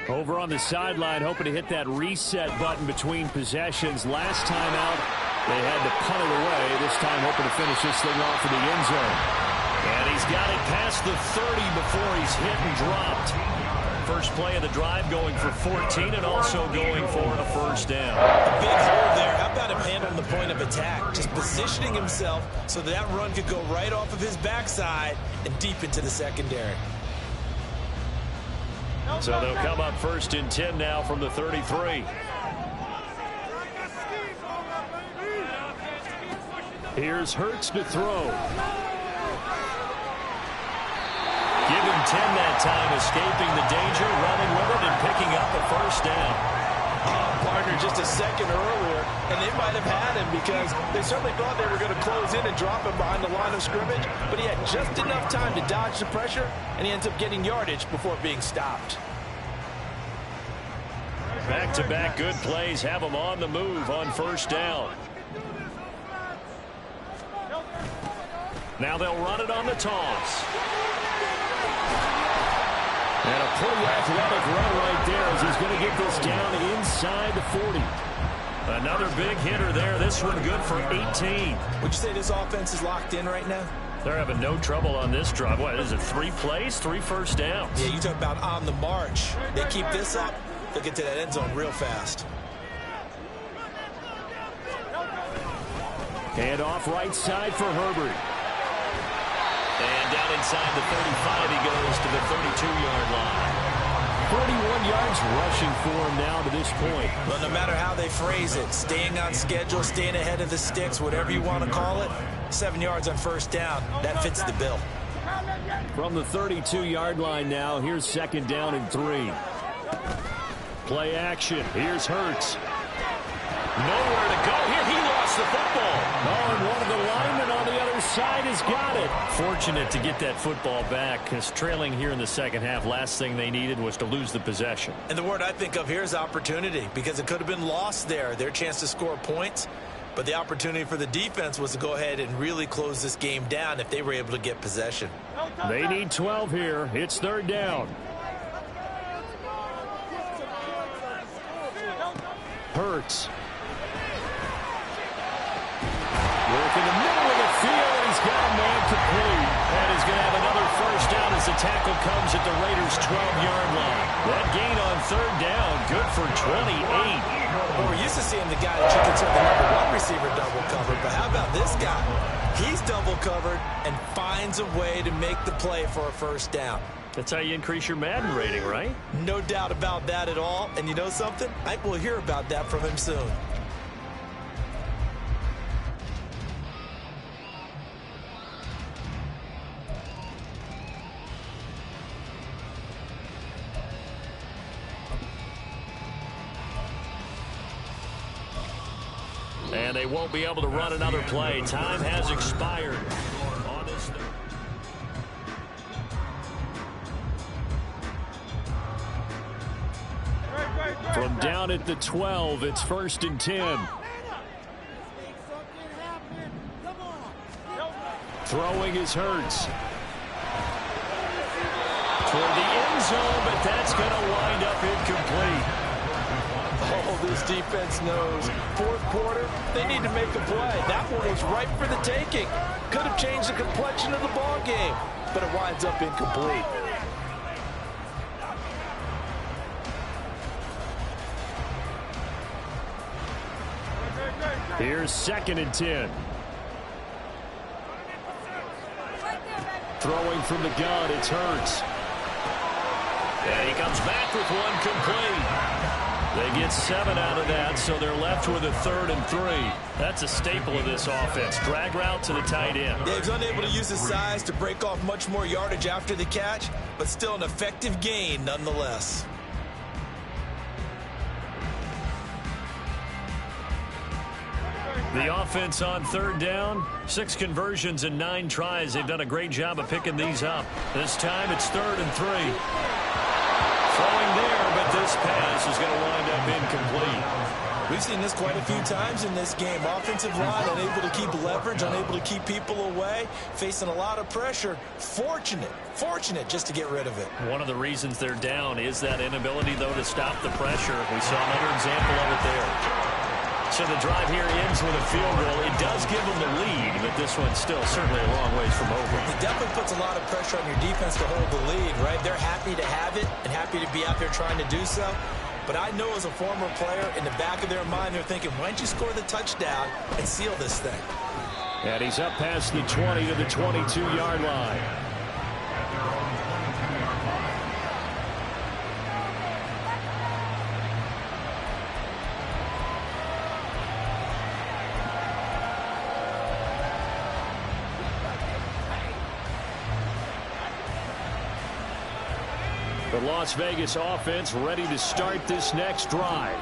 Over on the sideline, hoping to hit that reset button between possessions. Last time out, they had to punt it away. This time hoping to finish this thing off in the end zone. And he's got it past the 30 before he's hit and dropped. First play of the drive going for 14 and also going for a first down. A big hole there. How about him handling the point of attack? Just positioning himself so that run could go right off of his backside and deep into the secondary. So they'll come up first and 10 now from the 33. Here's Hurts to throw. Give him 10 that time, escaping the danger, running with it, and picking up a first down. Partner just a second earlier, and they might have had him because they certainly thought they were going to close in and drop him behind the line of scrimmage, but he had just enough time to dodge the pressure, and he ends up getting yardage before being stopped. Back-to-back good plays have him on the move on first down. Now they'll run it on the toss. And a pretty athletic run right there as he's going to get this down inside the 40. Another big hitter there. This one good for 18. Would you say this offense is locked in right now? They're having no trouble on this drive. What is it, 3 plays, 3 first downs? Yeah, you talk about on the march. They keep this up, they'll get to that end zone real fast. Hand off right side for Herbert. And down inside the 35, he goes to the 32-yard line. 41 yards rushing for him now to this point. Well, no matter how they phrase it, staying on schedule, staying ahead of the sticks, whatever you want to call it, 7 yards on first down, that fits the bill. From the 32-yard line now, here's second down and 3. Play action. Here's Hurts. Nowhere to go here. He lost the football. Oh, and one of the linemen on the other side has got it. Fortunate to get that football back, because trailing here in the second half, last thing they needed was to lose the possession. And the word I think of here is opportunity, because it could have been lost there, their chance to score points. But the opportunity for the defense was to go ahead and really close this game down if they were able to get possession. They need 12 here. It's third down. Hurts. Work in the middle of the field, and he's got a man complete. And he's going to have another first down as the tackle comes at the Raiders' 12-yard line. That gain on third down, good for 28. Well, we're used to seeing the guy that you consider the number 1 receiver double covered, but how about this guy? He's double covered and finds a way to make the play for a first down. That's how you increase your Madden rating, right? No doubt about that at all. And you know something? I think we'll hear about that from him soon. And they won't be able to run another play. Time has expired. From down at the 12, it's first and 10. Throwing is Hurts. Toward the end zone, but that's going to wind up incomplete. Oh, this defense knows. Fourth quarter, they need to make a play. That one was ripe for the taking. Could have changed the complexion of the ball game, but it winds up incomplete. Here's 2nd and 10. Throwing from the gun, it's Hurts. And he comes back with one complete. They get 7 out of that, so they're left with a 3rd and 3. That's a staple of this offense. Drag route to the tight end. Yeah, he's unable to use his size to break off much more yardage after the catch, but still an effective gain nonetheless. The offense on 3rd down, 6 conversions and 9 tries. They've done a great job of picking these up. This time it's 3rd and 3. Throwing there, but this pass is going to wind up incomplete. We've seen this quite a few times in this game. Offensive line unable to keep leverage, unable to keep people away, facing a lot of pressure. Fortunate just to get rid of it. One of the reasons they're down is that inability, though, to stop the pressure. We saw another example of it there. So the drive here ends with a field goal. It does give them the lead, but this one's still certainly a long ways from over. It definitely puts a lot of pressure on your defense to hold the lead, right? They're happy to have it and happy to be out there trying to do so. But I know as a former player, in the back of their mind, they're thinking, why don't you score the touchdown and seal this thing? And he's up past the 20 to the 22-yard line. The Las Vegas offense ready to start this next drive.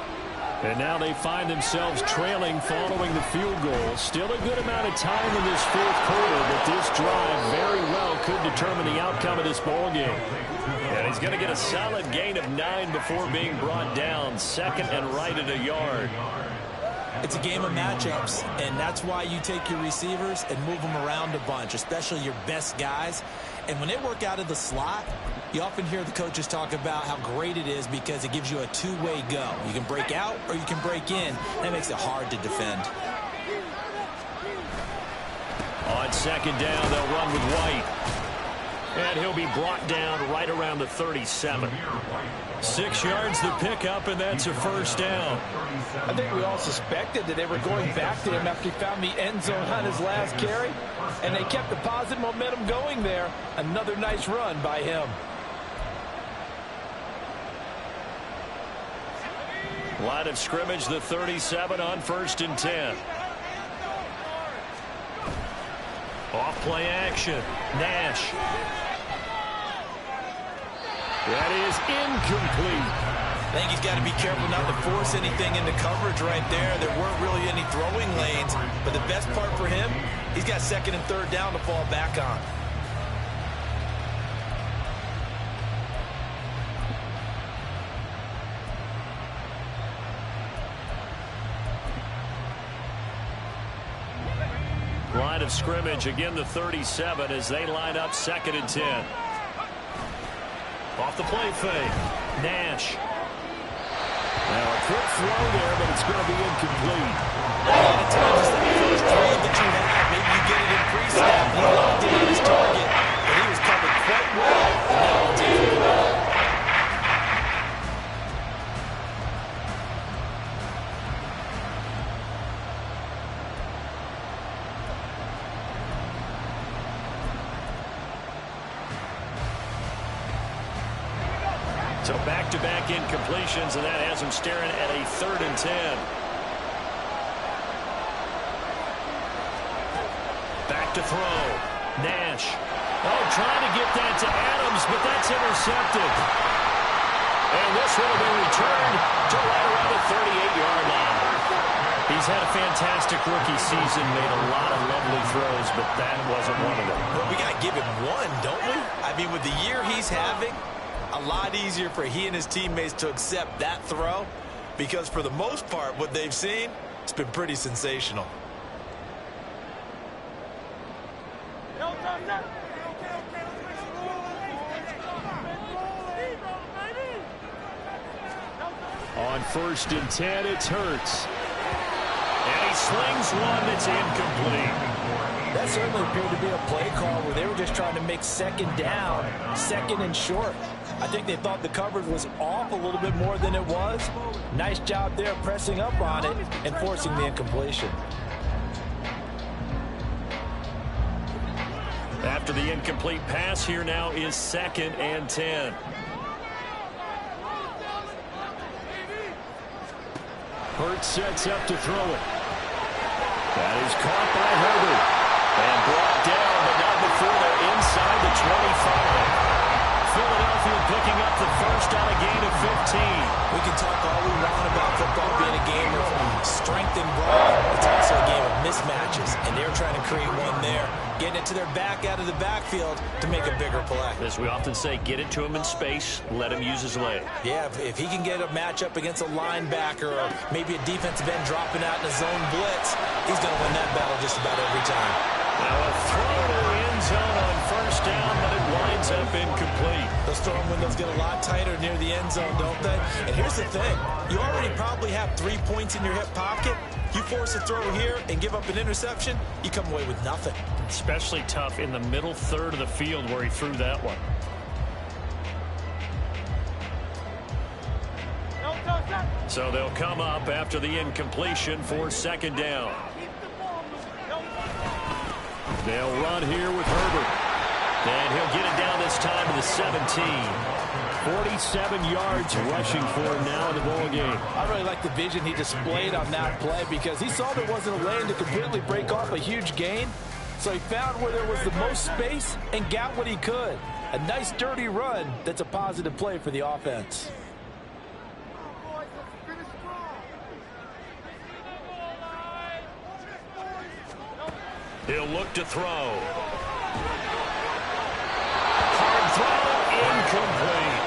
And now they find themselves trailing following the field goal. Still a good amount of time in this 4th quarter, but this drive very well could determine the outcome of this ball game. And he's going to get a solid gain of 9 before being brought down. 2nd and right at a yard. It's a game of matchups, and that's why you take your receivers and move them around a bunch, especially your best guys. And when they work out of the slot, you often hear the coaches talk about how great it is because it gives you a two-way go. You can break out or you can break in. That makes it hard to defend. On 2nd down, they'll run with White. And he'll be brought down right around the 37. 6 yards the pickup, and that's a 1st down. I think we all suspected that they were going back to him after he found the end zone on his last carry, and they kept the positive momentum going there. Another nice run by him. Line of scrimmage, the 37 on 1st and 10. Off play action. Nash. That is incomplete. I think he's got to be careful not to force anything into coverage right there. There weren't really any throwing lanes, but the best part for him, he's got 2nd and 3rd down to fall back on. Line of scrimmage, again the 37 as they line up 2nd and 10. Off the play fake. Nash. Now a quick throw there, but it's going to be incomplete. A lot of times it's that first read that you have. Maybe you get it in pre-snap. He locked in on his target, but he was covered quite well. And now it's incomplete. So back-to-back incompletions, and that has him staring at a 3rd and 10. Back to throw. Nash. Oh, trying to get that to Adams, but that's intercepted. And this will be returned to right around the 38-yard line. He's had a fantastic rookie season, made a lot of lovely throws, but that wasn't one of them. Well, we got to give him one, don't we? I mean, with the year he's having, a lot easier for he and his teammates to accept that throw because for the most part, what they've seen, it's been pretty sensational. On 1st and 10, it's Hurts. And he slings one that's incomplete. That certainly appeared to be a play call where they were just trying to make second down, second and short. I think they thought the coverage was off a little bit more than it was. Nice job there pressing up on it and forcing the incompletion. After the incomplete pass, here now is 2nd and 10. Hurts sets up to throw it. That is caught by Herbert. And brought down, but not before they're inside the 25. Philadelphia picking up the first on a gain of 15. We can talk all we want about football being a game of strength and brawn. It's also a game of mismatches, and they're trying to create one there, getting it to their back out of the backfield to make a bigger play. As we often say, get it to him in space, let him use his leg. Yeah, if he can get a matchup against a linebacker or maybe a defensive end dropping out in a zone blitz, he's going to win that battle just about every time. Now a throw to the end zone on first down, but it winds up incomplete. Those throwing windows get a lot tighter near the end zone, don't they? And here's the thing. You already probably have 3 points in your hip pocket. You force a throw here and give up an interception, you come away with nothing. Especially tough in the middle third of the field where he threw that one. So they'll come up after the incompletion for 2nd down. They'll run here with Herbert. And he'll get it down this time to the 17. 47 yards rushing for him now in the ball game. I really like the vision he displayed on that play because he saw there wasn't a lane to completely break off a huge gain. So he found where there was the most space and got what he could. A nice dirty run that's a positive play for the offense. He'll look to throw. Hard throw, incomplete.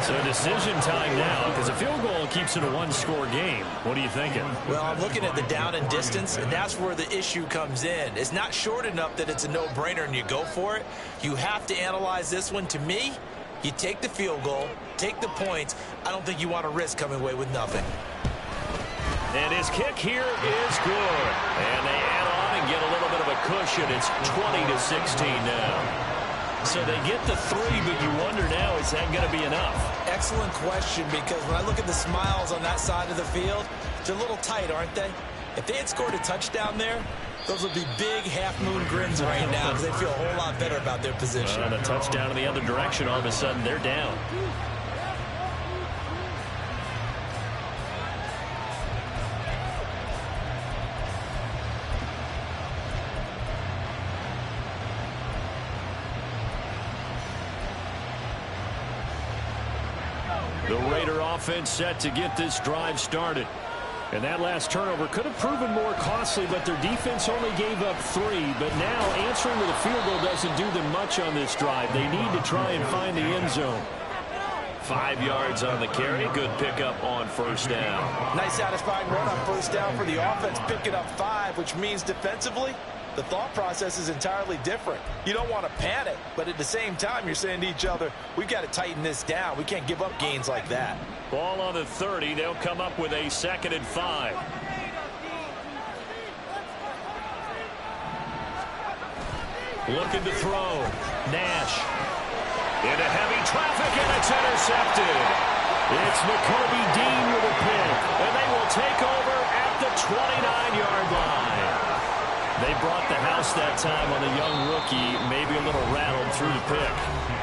So decision time now because a field goal keeps it a one-score game. What are you thinking? Well, I'm looking at the down and distance, and that's where the issue comes in. It's not short enough that it's a no-brainer and you go for it. You have to analyze this one. To me, you take the field goal, take the points. I don't think you want to risk coming away with nothing. And his kick here is good. And they add on and get a little bit of a cushion. It's 20-16 now. So they get the 3, but you wonder now, is that going to be enough? Excellent question, because when I look at the smiles on that side of the field, they're a little tight, aren't they? If they had scored a touchdown there, those would be big half-moon grins right now because they feel a whole lot better about their position. And a touchdown in the other direction, all of a sudden they're down. The Raider offense set to get this drive started. And that last turnover could have proven more costly, but their defense only gave up 3. But now answering with a field goal doesn't do them much on this drive. They need to try and find the end zone. 5 yards on the carry. Good pickup on first down. Nice satisfying run on first down for the offense, picking up 5, which means defensively, the thought process is entirely different. You don't want to panic, but at the same time, you're saying to each other, we've got to tighten this down. We can't give up gains like that. Ball on the 30. They'll come up with a 2nd and 5. Looking to throw. Nash. Into heavy traffic, and it's intercepted. It's Nakobe Dean with a pick, and they will take over at the 29-yard line. They brought the house that time on the young rookie, maybe a little rattled through the pick.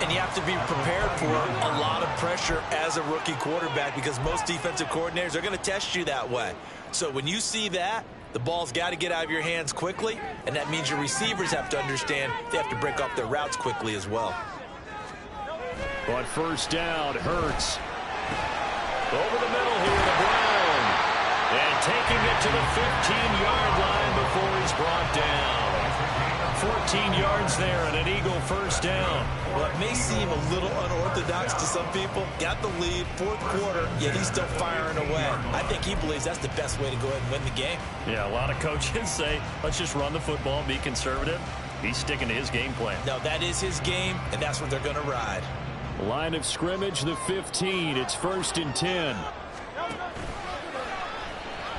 And you have to be prepared for a lot of pressure as a rookie quarterback because most defensive coordinators are going to test you that way. So when you see that, the ball's got to get out of your hands quickly, and that means your receivers have to understand they have to break off their routes quickly as well. But first down, Hurts. Over the middle here to Brown. And taking it to the 15-yard line before he's brought down. 14 yards there and an Eagle first down. Well, it may seem a little unorthodox to some people. Got the lead, 4th quarter, yet he's still firing away. I think he believes that's the best way to go ahead and win the game. Yeah, a lot of coaches say, let's just run the football, be conservative. He's sticking to his game plan. No, that is his game, and that's what they're going to ride. Line of scrimmage, the 15. It's 1st and 10.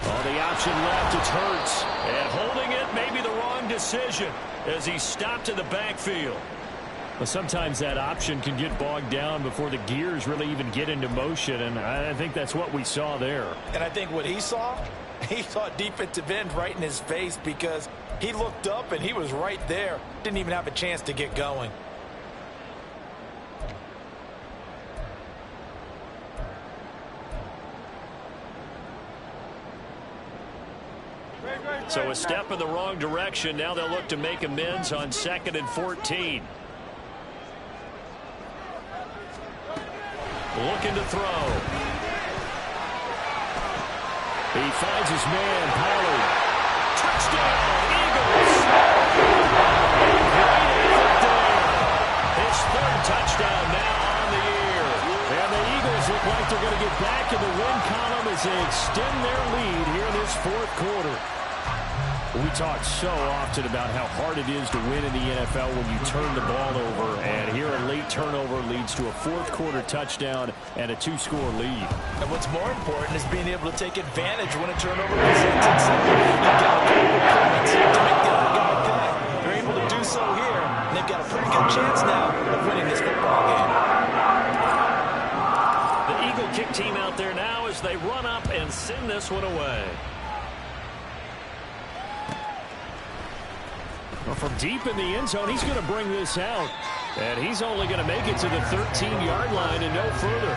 Oh, the option left, it's Hurts. And holding it, maybe the wrong decision as he stopped in the backfield. Well, sometimes that option can get bogged down before the gears really even get into motion, and I think that's what we saw there. And I think what he saw defensive end right in his face because he looked up and he was right there. Didn't even have a chance to get going. So a step in the wrong direction. Now they'll look to make amends on 2nd and 14. Looking to throw. He finds his man, Pollard. Touchdown, Eagles! His 3rd touchdown now on the year. And the Eagles look like they're going to get back in the win column as they extend their lead here in this 4th quarter. We talk so often about how hard it is to win in the NFL when you turn the ball over, and here a late turnover leads to a 4th quarter touchdown and a 2-score lead. And what's more important is being able to take advantage when a turnover presents itself. You've got to go with points to make the other guy pay. They're able to do so here, and they've got a pretty good chance now of winning this football game. The Eagle kick team out there now as they run up and send this one away. Well, from deep in the end zone, he's going to bring this out. And he's only going to make it to the 13-yard line and no further.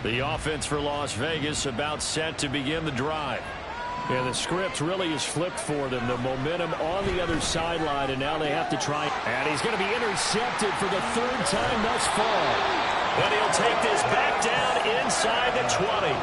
The offense for Las Vegas about set to begin the drive. Yeah, the script really is flipped for them. The momentum on the other sideline, and now they have to try. And he's going to be intercepted for the 3rd time thus far. And he'll take this back down inside the 20.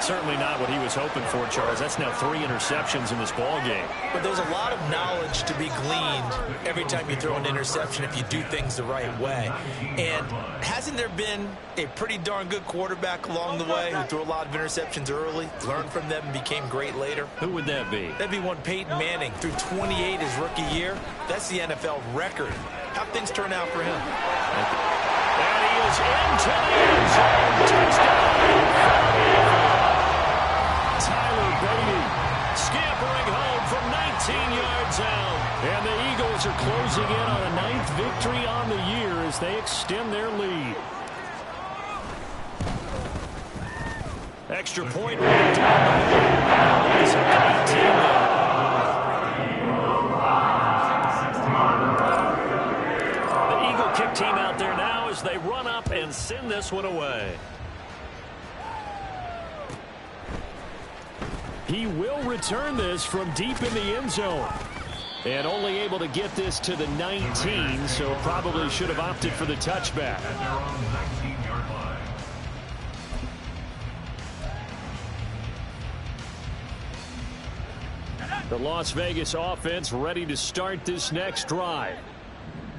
Certainly not what he was hoping for, Charles. That's now 3 interceptions in this ball game. But there's a lot of knowledge to be gleaned every time you throw an interception if you do things the right way. And hasn't there been a pretty darn good quarterback along the way who threw a lot of interceptions early, learned from them, and became great later? Who would that be? That'd be one Peyton Manning. Threw 28 his rookie year. That's the NFL record. How'd things turn out for him? And he is into the end zone. Touchdown. Tyler Beatty scampering home from 19 yards out. And the Eagles are closing in on a 9th victory on the year as they extend their lead. Extra point right down. It's a 19 now. The Eagle kick team out there now as they run up and send this one away. He will return this from deep in the end zone. And only able to get this to the 19, so probably should have opted for the touchback. The Las Vegas offense ready to start this next drive.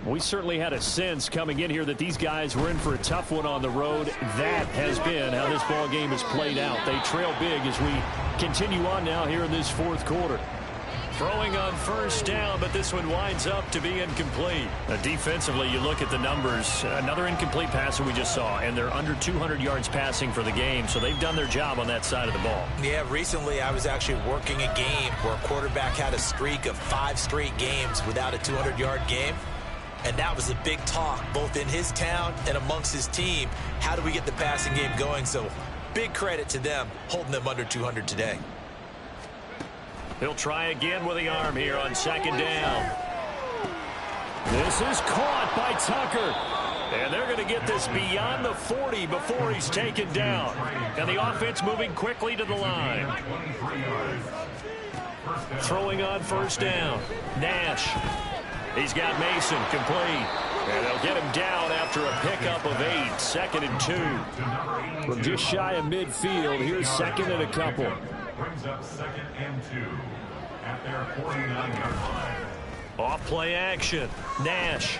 We certainly had a sense coming in here that these guys were in for a tough one on the road. That has been how this ball game has played out. They trail big as we continue on now here in this 4th quarter. Throwing on 1st down, but this one winds up to be incomplete. Defensively, you look at the numbers. Another incomplete pass that we just saw, and they're under 200 yards passing for the game, so they've done their job on that side of the ball. Yeah, recently I was actually working a game where a quarterback had a streak of 5 straight games without a 200-yard game. And that was a big talk, both in his town and amongst his team. How do we get the passing game going? So big credit to them, holding them under 200 today. He'll try again with the arm here on 2nd down. This is caught by Tucker. And they're going to get this beyond the 40 before he's taken down. And the offense moving quickly to the line. Throwing on 1st down. Nash. He's got Mason complete. And they'll get him down after a pickup of 8. 2nd and 2. From just shy of midfield, here's 2nd and a couple. Brings up 2nd and 2 at their 49-yard line. Off play action. Nash.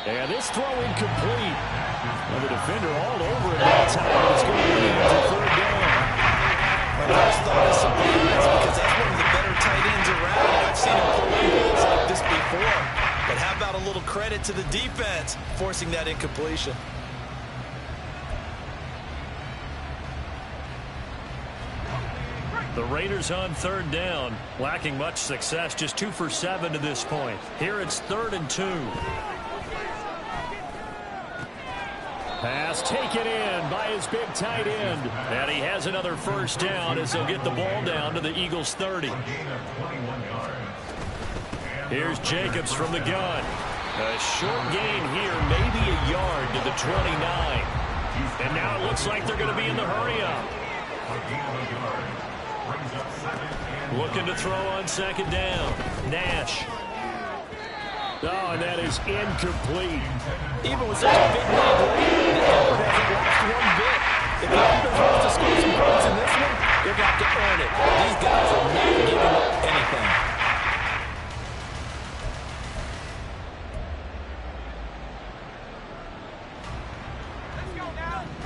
And this throw incomplete. And the defender all over it that time. It's going to lead to 3rd down. My first thought is surprise because that's one of the better seen him pull in balls like this before. But how about a little credit to the defense forcing that incompletion? The Raiders on third down, lacking much success, just 2 for 7 to this point. Here it's 3rd and 2. Pass taken in by his big tight end. And he has another first down as they'll get the ball down to the Eagles' 30. Here's Jacobs from the gun. A short gain here, maybe a yard to the 29. And now it looks like they're going to be in the hurry-up. Looking to throw on 2nd down. Nash. Oh, and that is incomplete. Even with such a big lead, the effort hasn't lost one bit. If the offense wants to score some points in this one, they're going to have to earn it. These guys are not giving up anything.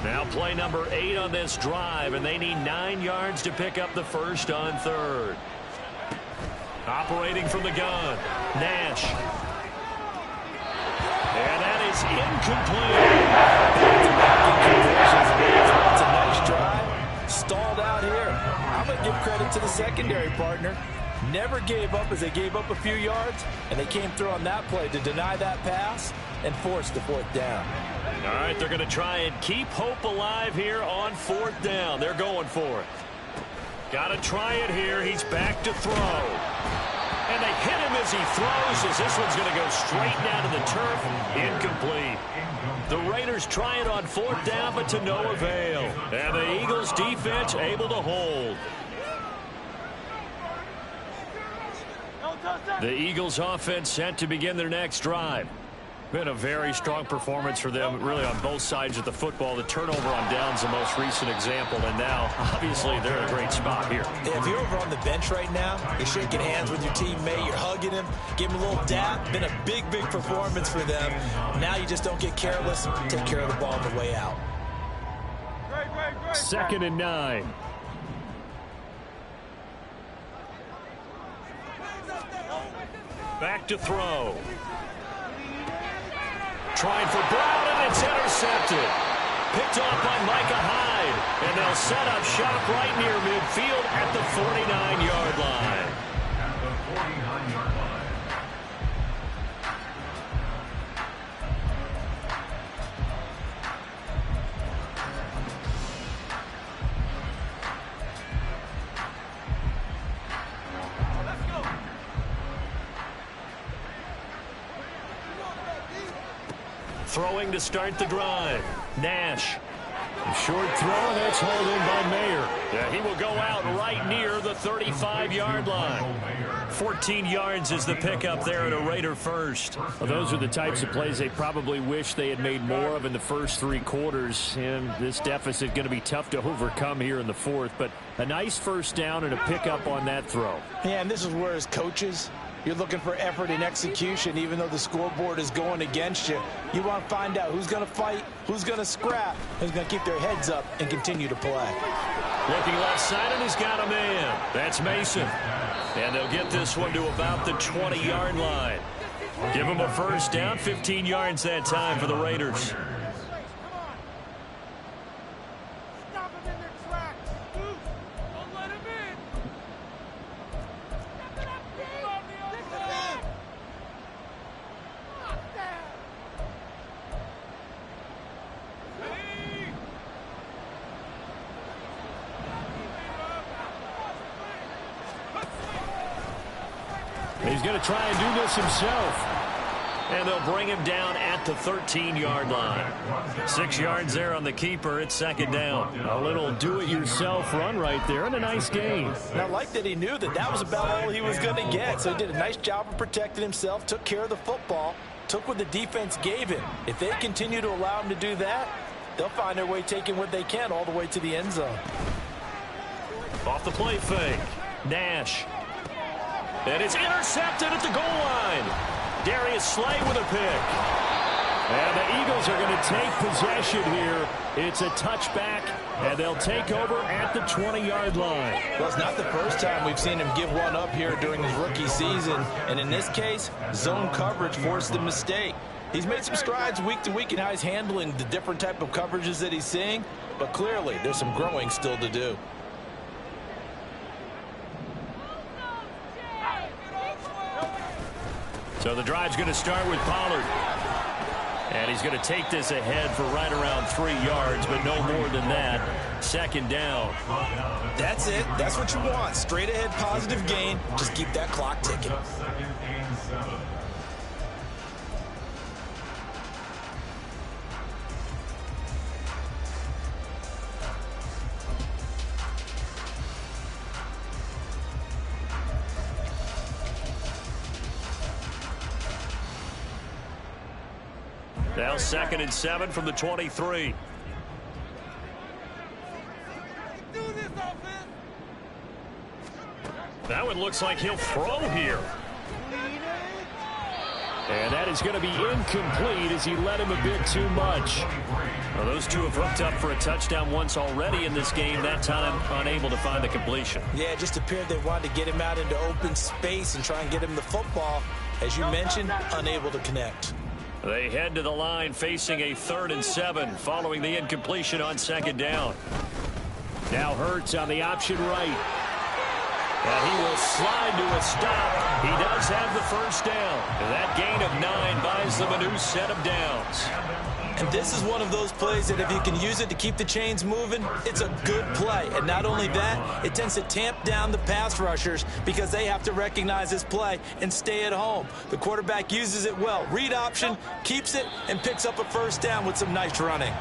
Now play number 8 on this drive, and they need 9 yards to pick up the first on 3rd. Operating from the gun, Nash. And that is incomplete. It's a nice drive. Stalled out here. I'm going to give credit to the secondary partner. Never gave up as they gave up a few yards, and they came through on that play to deny that pass and force the 4th down. All right, they're going to try and keep hope alive here on 4th down. They're going for it. Got to try it here. He's back to throw. And they hit him as he throws, as this one's going to go straight down to the turf. Incomplete. The Raiders try it on 4th down, but to no avail. And the Eagles defense able to hold. The Eagles offense set to begin their next drive. Been a very strong performance for them, really, on both sides of the football. The turnover on downs the most recent example, and now, obviously, they're in a great spot here. Yeah, if you're over on the bench right now, you're shaking hands with your teammate, you're hugging him, give him a little dap. Been a big, big performance for them. Now you just don't get careless. Take care of the ball on the way out. 2nd and 9. Back to throw. Trying for Brown, and it's intercepted. Picked off by Micah Hyde. And they'll set up shop right near midfield at the 49-yard line. At the 49-yard line. Throwing to start the drive. Nash. A short throw, and that's hauled in by Mayer. Yeah, he will go out right near the 35-yard line. 14 yards is the pickup there at a Raider first. Well, those are the types of plays they probably wish they had made more of in the first 3 quarters. And this deficit going to be tough to overcome here in the 4th. But a nice first down and a pickup on that throw. Yeah, and this is where, as coaches, you're looking for effort and execution, even though the scoreboard is going against you. You want to find out who's going to fight, who's going to scrap, who's going to keep their heads up and continue to play. Looking left side, and he's got a man. That's Mason. And they'll get this one to about the 20-yard line. Give him a first down, 15 yards that time for the Raiders. He's going to try and do this himself. And they'll bring him down at the 13-yard line. 6 yards there on the keeper. It's 2nd down. A little do-it-yourself run right there, and a nice gain. And I like that he knew that that was about all he was going to get. So he did a nice job of protecting himself, took care of the football, took what the defense gave him. If they continue to allow him to do that, they'll find their way taking what they can all the way to the end zone. Off the play fake. Nash. And it's intercepted at the goal line. Darius Slay with a pick. And the Eagles are going to take possession here. It's a touchback, and they'll take over at the 20-yard line. Well, it's not the first time we've seen him give one up here during his rookie season. And in this case, zone coverage forced the mistake. He's made some strides week to week in how he's handling the different type of coverages that he's seeing. But clearly, there's some growing still to do. So the drive's going to start with Pollard. And he's going to take this ahead for right around 3 yards, but no more than that. Second down. That's it. That's what you want. Straight ahead positive gain. Just keep that clock ticking. Second and 7. Now 2nd and 7 from the 23. That one looks like he'll throw here. And that is going to be incomplete as he led him a bit too much. Well, those two have hooked up for a touchdown once already in this game. That time unable to find the completion. Yeah, it just appeared they wanted to get him out into open space and try and get him the football. As you mentioned, unable to connect. They head to the line facing a 3rd and 7 following the incompletion on 2nd down. Now Hurts on the option right. And he will slide to a stop. He does have the first down. And that gain of 9 buys them a new set of downs. And this is one of those plays that if you can use it to keep the chains moving, it's a good play. And not only that, it tends to tamp down the pass rushers because they have to recognize this play and stay at home. The quarterback uses it well. Read option, keeps it, and picks up a first down with some nice running.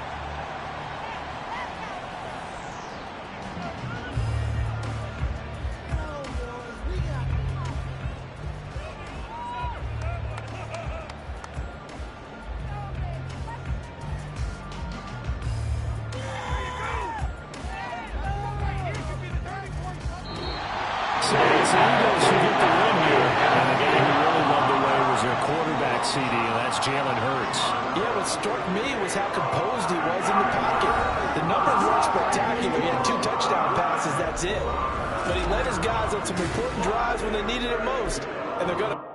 So it's the Eagles who get the win here. And the guy who really led the way was their quarterback, CD, and that's Jalen Hurts. Yeah, what struck me was how composed he was in the pocket. The numbers weren't spectacular. He had 2 touchdown passes, that's it. But he led his guys on some important drives when they needed it most. And they're going to...